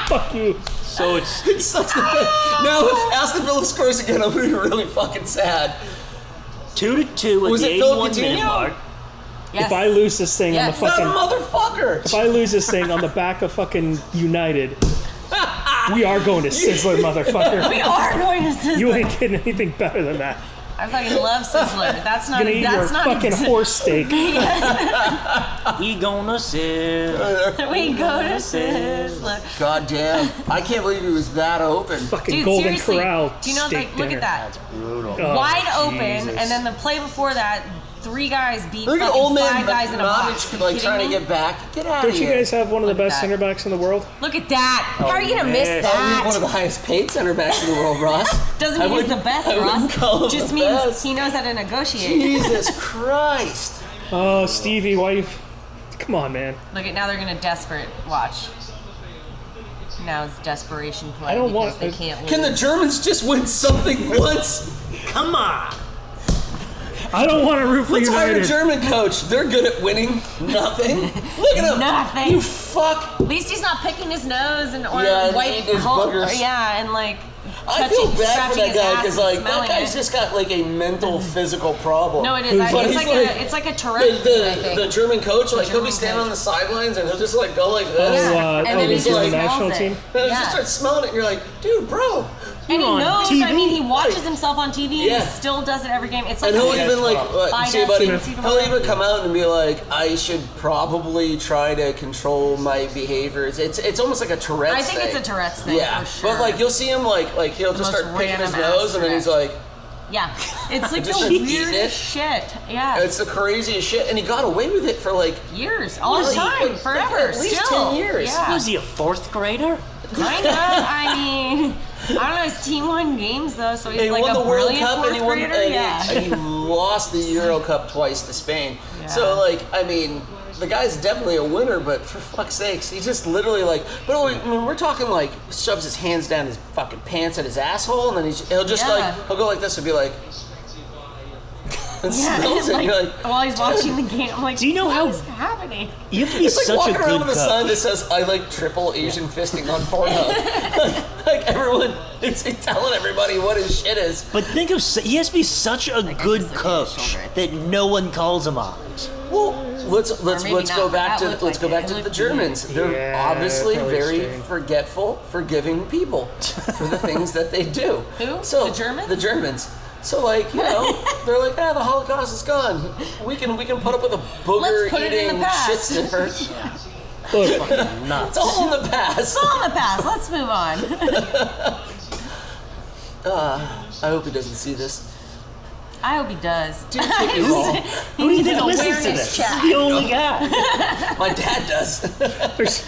Fuck you.
So it's
It sucks that now if Aston Villa scores again, I'm gonna be really fucking sad.
2-2
Was
at the
it Philip
81 minute
Coutinho?
mark.
Yes.
If I lose this thing on the
Yes.
That
fucking...
motherfucker!
If I lose this thing on the back of fucking United, we are going to Sizzler, motherfucker.
We are going to Sizzler.
You ain't getting anything better than that.
I fucking love Sizzler. That's not.
Gonna eat your
That's not.
fucking horse steak.
We gonna sit.
We go to Sizzler.
God damn. I can't believe it was that open.
Fucking
Dude,
Golden
seriously,
Corral
do you know,
steak
like, look
dinner.
at that.
Brutal.
Oh,
Wide open,
Jesus.
and then the play before that, 3 guys beat
Look at
fucking
old man
5 guys in a box.
Matic, like
You
trying to
kidding
get
me?
back. Get out
Don't
of
you
here.
guys have one of the
Look at
best
that.
center backs in the world?
Look at that. How are you gonna miss
man.
We have one of the
that?
highest paid center backs in the world, Ross.
Doesn't
I
mean he's the
wouldn't-
best,
I wouldn't
Ross.
call him
Just
the
means
best.
he knows how to negotiate.
Jesus Christ.
Oh, Stevie, why you... Come on, man.
Look at now they're gonna desperate watch. Now it's desperation play
I don't
because
want-
they can't lose.
Can the Germans just win something once?
Come on.
I don't want to root for
Let's hire a
United.
German coach. They're good at winning. Nothing. Look at him.
Nothing.
You fuck.
At least he's not picking his nose and or
Yeah, and
white
eating his
hole-
boogers.
Yeah, and like
I feel
touching,
bad for
scratching
that
his
guy
ass
because
and
like that
smelling
guy's
it.
just got like a mental physical problem.
No, it is.
But
It's
he's
like a Tourette
the,
thing, I think.
the German coach, like he'll be
German
standing
coach.
on the sidelines and he'll just like go like
Oh,
this.
And then
he's
he
in the
just
national
smells
team?
it.
And he
Yeah.
just starts smelling it and you're like, dude, bro.
And he
on
knows.
TV.
I mean, he watches
Like-
himself on TV.
Yeah.
And he still does it every game. It's like
And he'll
a-
even like,
Bye,
see buddy,
Dustin.
he'll even come out and be like, I should probably try to control my behaviors. It's almost like a Tourette's
I think
thing.
it's a Tourette's thing
Yeah,
for sure.
but like you'll see him like he'll just
most
start picking his
random
nose
ass
and then he's
Tourette.
like,
yeah, it's like
Just
the
eating
weirdest
it.
shit. Yeah,
it's the craziest shit, and he got away with it for like
years, all the
Like,
time,
like,
forever,
at least
still.
10 years.
Yeah.
Was he a 4th grader?
Kind of. I mean, I don't know. His team won games though, so he's
and he
like
won
a
the World
brilliant
Cup and
fourth
he won
grader.
and
Yeah.
he lost the Euro Cup twice to Spain.
Yeah.
So like I mean the guy's definitely a winner, but for fuck's sakes, he just literally like. But I mean, we're talking like shoves his hands down his fucking pants at his asshole, and then he'll just
Yeah.
like he'll go like this and be like. And
Yeah,
smells it.
like,
And you're like,
while he's watching the game, I'm like,
Do you know how-
what is happening?
You have to be
it's like
such a
walking around
good
with a sign
coach.
that says "I like triple Asian fisting on Pornhub." like everyone is telling everybody what his shit is.
But think of he has to be such a good
it's like
coach
his shoulder.
that no one calls him on.
Well, let's
maybe
go
not, but
back
that
to
looked
let's go
like
back
it.
to
It
the
looked
Germans. They're
Yeah,
obviously
probably
very
strange.
forgetful, forgiving people for the things that they do.
Who?
So
The Germans?
The Germans. So like they're like, the Holocaust is gone. We can put up with a
Let's put it in
booger-eating
the past.
shit sniffer.
Look,
Nuts.
It's all in the past.
It's all in the past. Let's move on.
I hope he doesn't see this.
I hope he does.
Dude, Kicky Ball.
Who do you think listens to
awareness
this?
chat.
This is the only guy.
My dad does.
There's,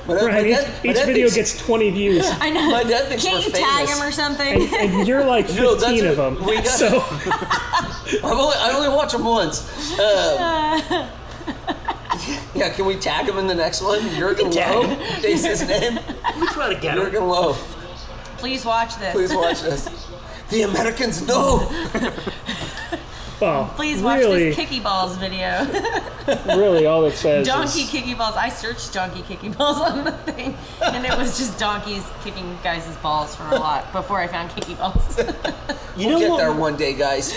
My
Brian,
dad
each video
thinks-
gets 20 views.
I know.
My dad thinks
Can't
we're
you tag
famous.
him or something?
And you're like 15
No, that's
of
what
them.
we got.
So
I only watch him once. Yeah, can we tag him in the next one? Jurgen
tag
Low
him.
is his name.
We try to get him.
Jurgen Low.
Please watch this.
Please watch this. The Americans know.
well,
Please watch
really,
this Kicky Balls video.
really all it says
Donkey
is
Kicky Balls. I searched Donkey Kicky Balls on the thing, and it was just donkeys kicking guys' balls for a lot before I found Kicky Balls.
You
We'll
know
get
what?
there one day, guys.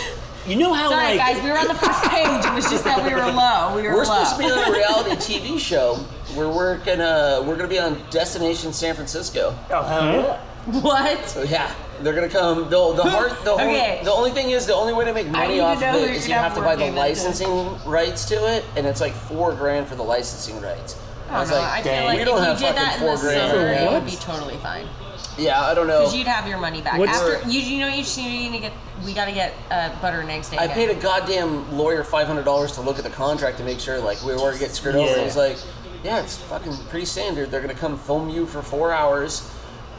You know how
Sorry,
like
guys, we were on the first page. It was just that we were low. We were
We're
low.
supposed to be on a reality TV show. We're gonna be on Destination San Francisco.
Oh, hell yeah.
What?
So yeah, they're gonna come. The
Okay.
only thing is the only way to make
I
money
need to
off
know
of
who
it
you're
is you
gonna
have to
have
buy the
working that day.
licensing rights to it, and it's like $4,000 for the licensing rights.
I don't know. I feel like
we
if
don't
you
have
did that
fucking
in the
$4,000
summer,
right
it
now.
would be totally fine.
Yeah, I don't know.
Because you'd have your money back.
What's-
After you know, you need to get. We gotta get butter and eggs.
I paid a goddamn lawyer $500 to look at the contract to make sure like we weren't getting screwed over.
Yeah.
He's like, yeah, it's fucking pretty standard. They're gonna come film you for 4 hours.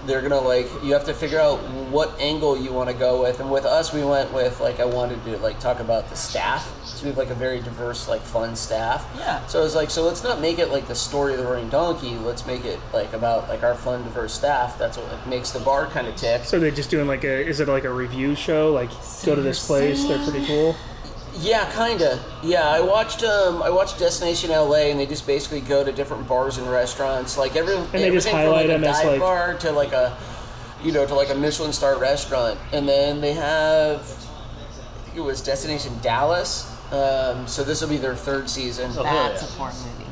They're gonna you have to figure out what angle you want to go with. And with us, we went with I wanted to talk about the staff. So we have a very diverse, fun staff.
Yeah.
So it's so let's not make it the story of the roaring donkey. Let's make it about our fun, diverse staff. That's what makes the bar kind of tick.
so they're just doing is it a review show? Go to this place, they're pretty cool.
Yeah, kinda. Yeah, I watched Destination LA, and they just basically go to different bars and restaurants,
they just
everything
highlight
from
them
a
as,
dive bar to a Michelin star restaurant, and then they have, I think it was Destination Dallas. So this will be their 3rd season.
That's a porn movie.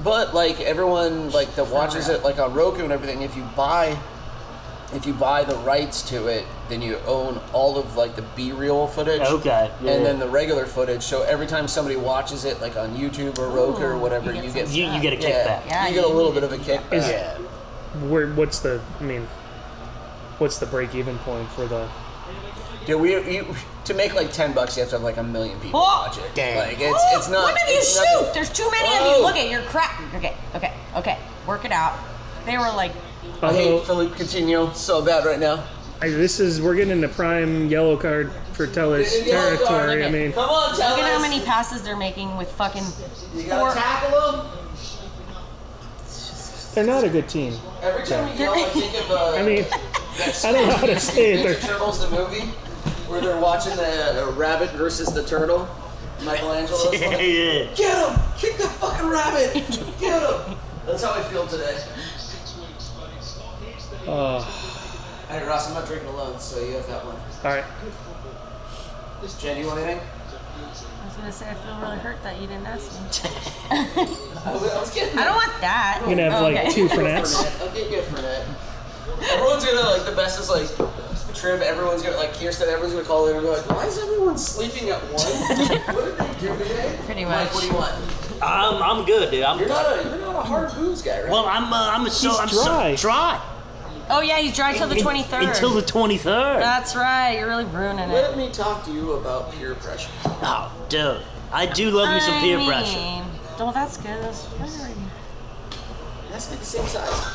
But everyone that watches it on Roku and everything, if you buy the rights to it, then you own all of the B-reel footage.
Okay. Yeah.
And then the regular footage. So every time somebody watches it on YouTube or Roku or whatever,
you
you
get
get
some
You get a kickback.
Yeah,
you get a
you
little
need
bit of a kickback.
Is-
Yeah.
What's the break-even point for the?
Dude, we to make $10, you have to have 1 million people
Oh!
watch it.
Damn.
It's not.
One of you
it's
shoot!
nothing-
There's too many of
Oh.
you. Look at your crap. Okay. Work it out. They were
I
Although
hate Philippe Coutinho so bad right now.
we're getting into prime yellow card for Tellus
Yellow card,
territory. I
okay.
mean,
Come on, tell
look at how
us.
many passes they're making with fucking
You
four.
gotta tackle them.
they're not a good team.
Every time we yell, I think of.
I mean,
That's
I don't know how to say it.
Ninja Turtles, the movie, where they're watching the rabbit versus the turtle. Michelangelo's
Yeah,
like,
yeah.
get him! Kick the fucking rabbit! Get him! That's how I feel today. Hey Ross, I'm not drinking alone, so you have that one.
all right.
Jen, you want anything?
I was gonna say I feel really hurt that you didn't ask me.
I was kidding.
I don't want that.
You're gonna have
Okay.
2 Fernets.
I'll get you a Fernet. Everyone's gonna the best is Trib. Everyone's gonna Kirsten. Everyone's gonna call in and be like, "Why is everyone sleeping at 1? What did they do today?"
Pretty
Mike,
much.
what do you want?
I'm good, dude.
You're not a hard booze guy, right?
Well, I'm
dry.
so dry.
Oh yeah, he's dry till the 23rd.
Until the 23rd.
That's right. You're really ruining
Let
it.
me talk to you about peer pressure.
Oh, dude. I do love me some peer pressure.
Well, that's good. That's very.
That's the same size.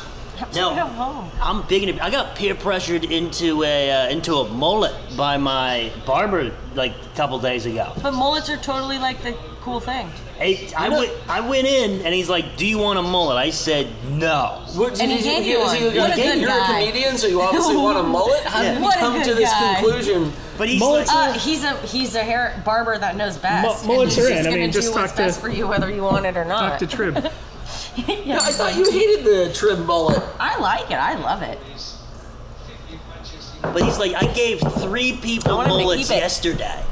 No,
Go home.
I'm big into. I got peer pressured into a mullet by my barber a couple days ago.
But mullets are totally the cool thing.
I went in and he's like, "Do you want a mullet?" I said no.
What,
And he gave you one. What a good
You're
guy.
a comedian, so you obviously want a mullet. How did you
What a
come to
good
this
guy.
conclusion?
But he's
Mullets
like,
He's a hair barber that knows best.
Mullets
and
are
he's
in. I
gonna
mean, just
do what's
talk to-
best for you, whether you want it or not.
Talk to Trib.
Yeah,
I thought you hated the trim mullet.
I like it. I love it.
but he's like, I gave 3 people
I want him to
mullets
keep it.
yesterday.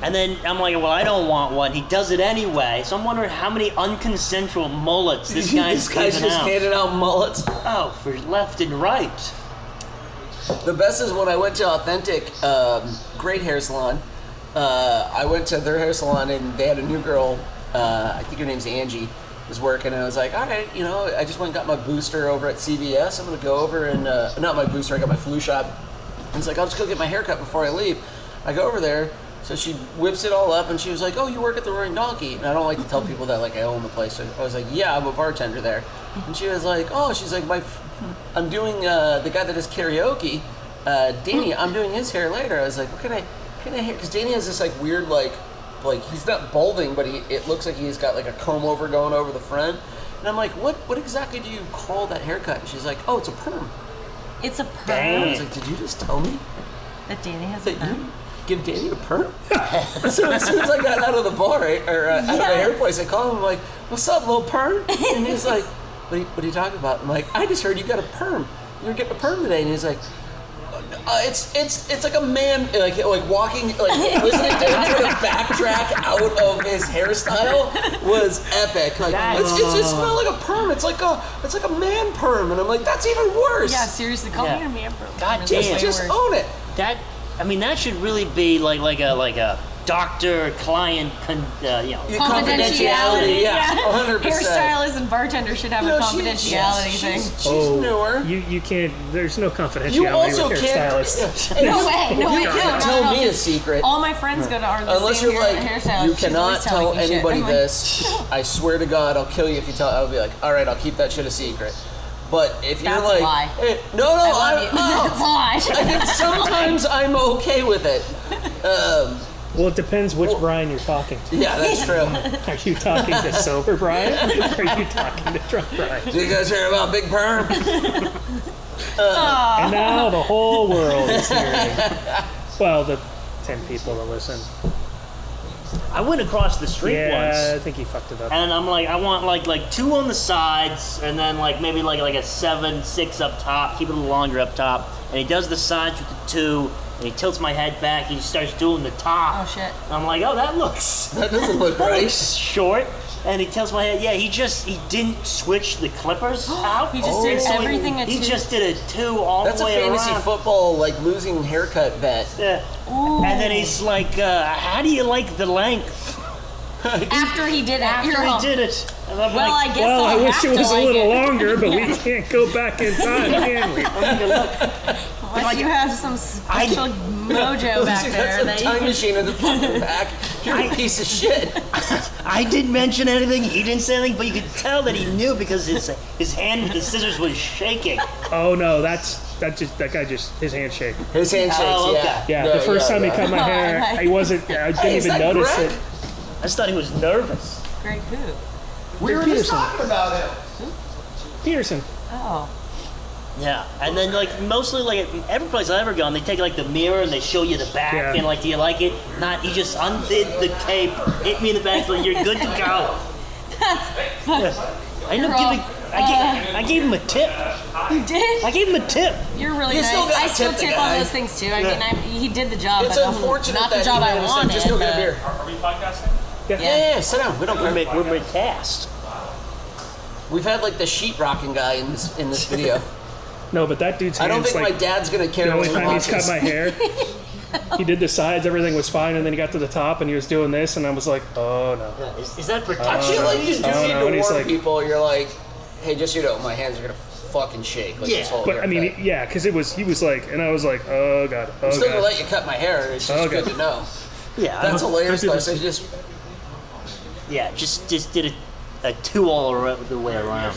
And then I'm like, well, I don't want one. He does it anyway. So I'm wondering how many unconsensual mullets this guy's
This guy's
giving
just
out.
handing out mullets.
Oh, for left and right.
The best is when I went to Authentic, great hair salon. I went to their hair salon and they had a new girl. I think her name's Angie. Was working and I was like, all right, I just went and got my booster over at CVS. I'm gonna go over and not my booster. I got my flu shot. And it's like, I'll just go get my hair cut before I leave. I go over there, so she whips it all up, and she was like, "Oh, you work at the Roaring Donkey?" And I don't like to tell people that like I own the place. So I was like, "Yeah, I'm a bartender there." And she was like, "Oh," she's like, "I'm doing the guy that does karaoke, Danny. I'm doing his hair later." I was like, "What can I hair?" Because Danny has this like weird like he's not balding, but it looks like he's got like a comb over going over the front. And I'm like, "What exactly do you call that haircut?" And she's like, "Oh, it's a perm."
It's a perm.
And I was like, "Did you just tell me
That Danny has a
that
perm.
you give Danny a perm?" So as soon as I got out of the bar, or out of the hair place, I called him. I'm like, "What's up, little perm?" And he's like, what are you talking about?" I'm like, "I just heard you got a perm. You were getting a perm today." And he's like, it's like a man like walking like listening to him try to backtrack out of his hairstyle was epic. Like it just smelled like a perm. It's like a man perm, and I'm like, that's even worse.
Yeah, seriously, call me a man perm.
God
It's
damn.
way
Just
worse.
own it.
That should really be like a doctor-client,
Confidentiality, yeah, 100%.
Hairstylists and bartenders should have a confidentiality thing.
She's newer.
You can't. There's no confidentiality
You also
with
can't.
hairstylists.
No way, no way,
You can't tell me a secret.
All my friends go to are the
Unless
same
you're like,
hairstylist.
you
She's
cannot
always
tell
telling me shit.
anybody
I'm like,
this. I swear to God, I'll kill you if you tell. I'll be like, all right, I'll keep that shit a secret. But if you're
That's
like,
a lie.
hey, no,
I love you. That's a lie.
I think sometimes I'm okay with it.
Well, it depends which Brian you're talking to.
Yeah, that's true.
Are you talking to sober Brian? Or are you talking to drunk Brian?
Did you guys hear about Big Perm?
And now the whole world is hearing. Well, the 10 people that listen.
I went across the street once.
Yeah, I think he fucked it up.
And I'm like, I want like 2 on the sides, and then like maybe like a 7, 6 up top. Keep it a little longer up top. And he does the sides with the 2, and he tilts my head back. And he starts doing the top.
Oh shit.
And I'm like, oh, that looks
That doesn't look right.
short. And he tilts my head. Yeah, he didn't switch the clippers out.
He just did
So
everything a
He
2.
just did a 2 all
That's
the
a
way
fantasy
around.
football like losing haircut bet.
Yeah. And then he's like, how do you like the length?
After he did it,
After
you're
he
home.
did it. And I'm
Well,
like,
I guess
Well, I
I'll
wish
have
it was
to
a
like
little
it.
longer, but we can't go back in time, can we?
Unless you have some special mojo back
You got
there.
some
That
time
you
machine in the fucking back. You're a piece of shit.
I didn't mention anything. He didn't say anything, but you could tell that he knew because his hand with the scissors was shaking.
Oh no, that guy just his handshake.
His handshakes,
Oh, okay.
yeah.
Yeah,
No,
the first time he
yeah.
cut my hair,
Oh,
I wasn't. I didn't
is
even
that
notice
Greg?
it.
I just thought he was nervous.
Greg who?
We were just
Peterson.
talking about it.
Peterson.
Oh.
Yeah, and then like mostly like every place I've ever gone, they take like the mirror and they show you the back
Yeah.
and like, do you like it? Not, he just undid the cape, hit me in the back, like you're good to go. I ended up giving. I gave him a tip.
You did?
I gave him a tip.
You're really
You
nice.
still gotta
I still
tip the
tip
guy.
on those things too. I mean, he did the job.
It's
but
unfortunate
not
that
the job
he
I
made a mistake.
wanted.
Just go get a
but-
beer.
Are we podcasting?
Yeah, sit down. We don't
We're
care.
mid-cast.
We've had like the sheetrocking guy in this video.
No, but that dude's
I don't
hands,
think
like,
my dad's gonna care.
the only
when he
time he's cut
watches.
my hair, he did the sides, everything was fine, and then he got to the top and he was doing this, and I was like, oh no.
Is that for
I feel like you do
Oh,
need
no, and
to
he's
warn
like-
people. You're like, hey, just so you know, my hands are gonna fucking shake. Like
Yeah,
this whole
But I mean,
haircut.
yeah, because he was like, and I was like, oh god, oh
I'm still gonna
god.
let you cut my hair. It's just
Okay.
good to know.
Yeah,
That's hilarious.
do
Though.
this.
So just
just did a 2 all the way around.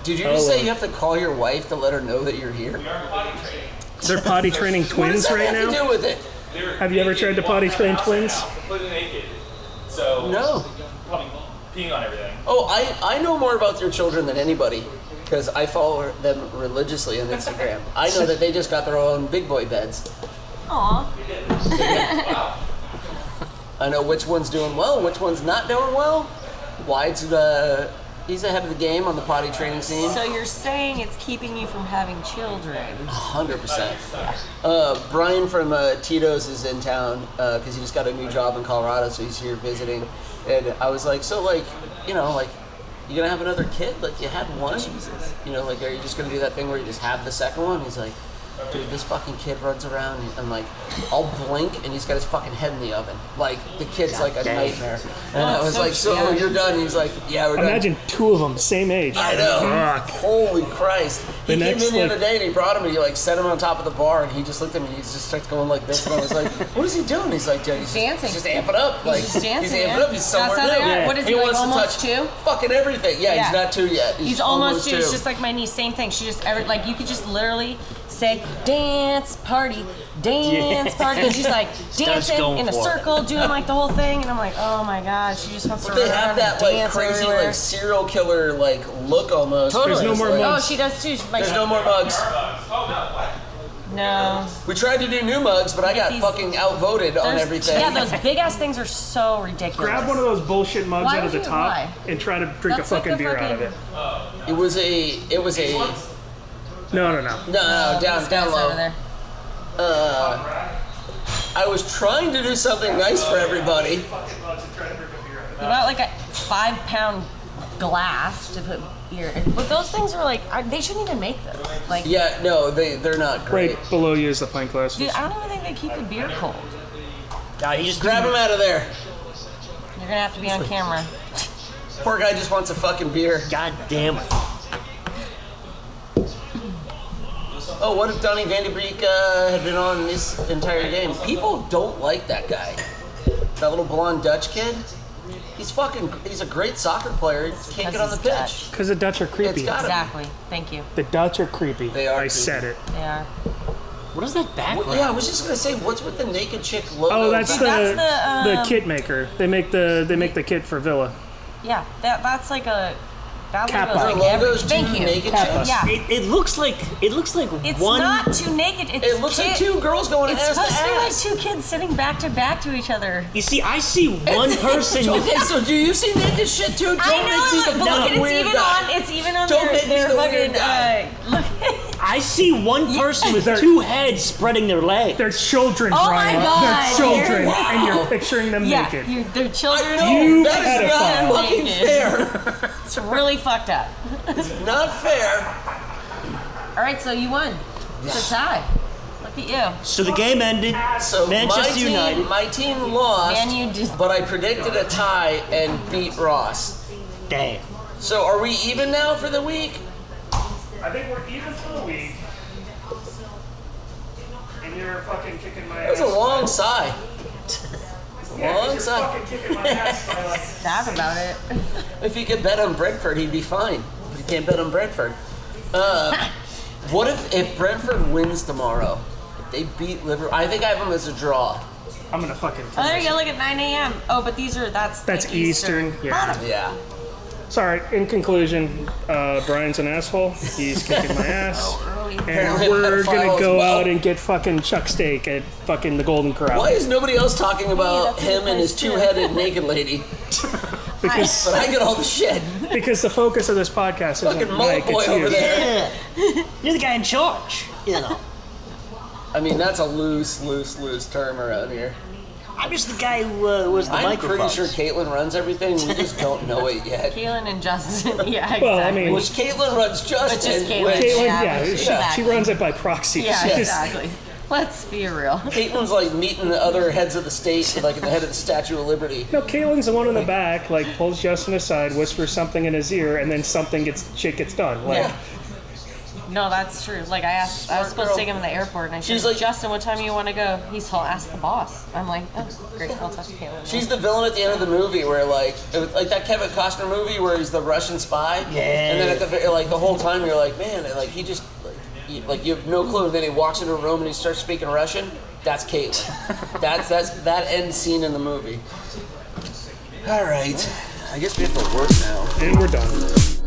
did you
Oh,
just say
well.
you have to call your wife to let her know that you're here?
They're potty training
What does
twins
that
right
have to
now.
do with it?
Have you ever tried to potty train twins?
Completely naked. So
No.
probably peeing on everything.
Oh, I know more about your children than anybody because I follow them religiously on Instagram. I know that they just got their own big boy beds.
Aw.
I know which one's doing well, which one's not doing well. White's he's ahead of the game on the potty training scene.
So you're saying it's keeping you from having children?
100%. Brian from Tito's is in town because he just got a new job in Colorado, so he's here visiting. And I was like, so like, you know, like, you gonna have another kid? Like, you had one? Jesus. You know, like, are you just gonna do that thing where you just have the second one? He's like, Dude, this fucking kid runs around and like, I'll blink and he's got his fucking head in the oven. Like, the kid's like a nightmare. And I was like, so you're done? He's like, yeah, we're done.
Imagine two of them, same age.
I know.
Fuck.
Holy Christ. He
The
came
next,
in the
like-
other day and he brought him and he like set him on top of the bar and he just looked at me and he just starts going like this and I was like, what is he doing? He's like, dude, he's
dancing.
He's just amping up. Like,
just dancing,
He's amping
yeah.
up. He's somewhere
That's how
new.
they are. What is he, like,
wants to
almost
touch
2?
fucking everything. Yeah,
Yeah.
he's not 2 yet.
He's almost 2. It's just like my niece, same thing. She just like you could just literally say dance party, dance party, and she's like dancing
going
in a
for it.
circle, doing like the whole thing, and I'm like, oh my god, she just wants to
They
run
have
around
that
and
like
dance
crazy
everywhere.
like serial killer like look almost.
Totally.
There's no more
Oh,
mugs.
she does too. She's like,
There's no more mugs.
no.
We tried to do new mugs, but I got
These-
fucking outvoted on
There's-
everything.
Yeah, those big ass things are so ridiculous.
Grab one of those bullshit mugs
Why
out of the
would you-
top
why?
and try to drink
That's
a
like
fucking
a
beer out of it.
It was a
No.
no, down
This guy's
low.
over there.
I was trying to do something nice for everybody.
You got like a 5-pound glass to put beer in. But those things are like, they shouldn't even make them. Like,
Yeah, no, they're not great.
Right below you is the pint glasses.
dude, I don't even think they keep the beer cold.
Nah, you just
Grab him out of there.
You're gonna have to be on camera.
Poor guy just wants a fucking beer.
God damn it.
Oh, what if Donnie Van de Beek had been on this entire game? People don't like that guy. That little blonde Dutch kid. He's a great soccer player. He just can't get on the
Because he's
pitch.
Because the Dutch are creepy.
It's gotta
Exactly. Thank you.
The Dutch are creepy.
They are
I
creepy.
said it.
They are.
What is that
Well,
background?
yeah, I was just gonna say, what's with the naked chick logo?
Oh, that's the
That's the,
kit maker. They make the kit for Villa.
Yeah, that's like a. That
Kappa.
logo's
Their
like
logo's
Thank
two
you.
naked
Kappa.
chicks.
Yeah.
It looks like
It's
one.
not too naked. It's
It looks like two girls going
It's
ass to
supposed to be like
ass.
2 kids sitting back to back to each other.
You see, I see one person.
Okay, so do you see naked shit too? Don't
I
make me
know,
the
but look,
fucking
it's
weird
even
guy.
on. It's even on
Don't
their,
make me
their
the
fucking.
weird guy.
Look.
I see one person with 2 heads spreading their legs.
They're children,
Oh my
Brian.
God,
They're children,
you're-
and you're picturing them
Yeah,
naked.
they're children.
I know,
You
that is not
pedophile.
fucking
Naked.
fair.
It's really fucked up.
Not fair.
All right, so you won. It's a tie. Look at you.
So the game ended.
So
Manchester United.
my team lost,
Man, you did.
but I predicted a tie and beat Ross.
Damn.
So are we even now for the week?
I think we're even for the week. And you're fucking kicking my
That was a long sigh. Long sigh.
kicking my ass.
Sad about it.
If he could bet on Brentford, he'd be fine. But he can't bet on Brentford. What if Brentford wins tomorrow? If they beat Liverpool, I think I have them as a draw.
I'm gonna fucking.
Oh, there you go. Look at 9 a.m. Oh, but that's
That's
like
Eastern. Yeah.
Yeah.
Sorry. In conclusion, Brian's an asshole. He's kicking my ass.
Early.
And
Apparently a
we're
pedophile
gonna
as
go
well.
out and get fucking chuck steak at fucking the Golden Corral.
Why is nobody else talking about
that's a good
him and his
place, too.
two-headed naked lady?
Because
But I get all the shit.
because the focus of this podcast
Fucking
isn't
mullet
Mike,
boy
it's
over
you.
there.
Yeah. You're the guy in charge. You know.
I mean, that's a loose term around here.
I'm just the guy who was the
I'm
microphone.
pretty sure Caitlin runs everything. We just don't know it yet.
Kaylin and Justin. Yeah, exactly.
Well, I mean-
Which Caitlin runs Justin.
just Caitlin.
which-
Caitlin,
Yeah,
yeah,
exactly.
she runs it by proxy.
Yeah,
She just-
exactly. Let's be real.
Caitlin's like meeting the other heads of the state, like at the head of the Statue of Liberty.
No, Caitlin's the one in the back, like pulls Justin aside, whispers something in his ear, and then shit gets done. Like,
Yeah.
No, that's true. Like I was supposed to take him to the airport, and I
She's
said,
like-
Justin, what time do you want to go? He'll ask the boss. I'm like, oh, great. I'll talk to Kaylin.
She's the villain at the end of the movie, where like that Kevin Costner movie where he's the Russian spy.
Yeah.
And then at the whole time you're like, man, like he just you have no clue. And then he walks into a room and he starts speaking Russian. That's Kate. that's that end scene in the movie. All right, I guess we have to work now.
and we're done.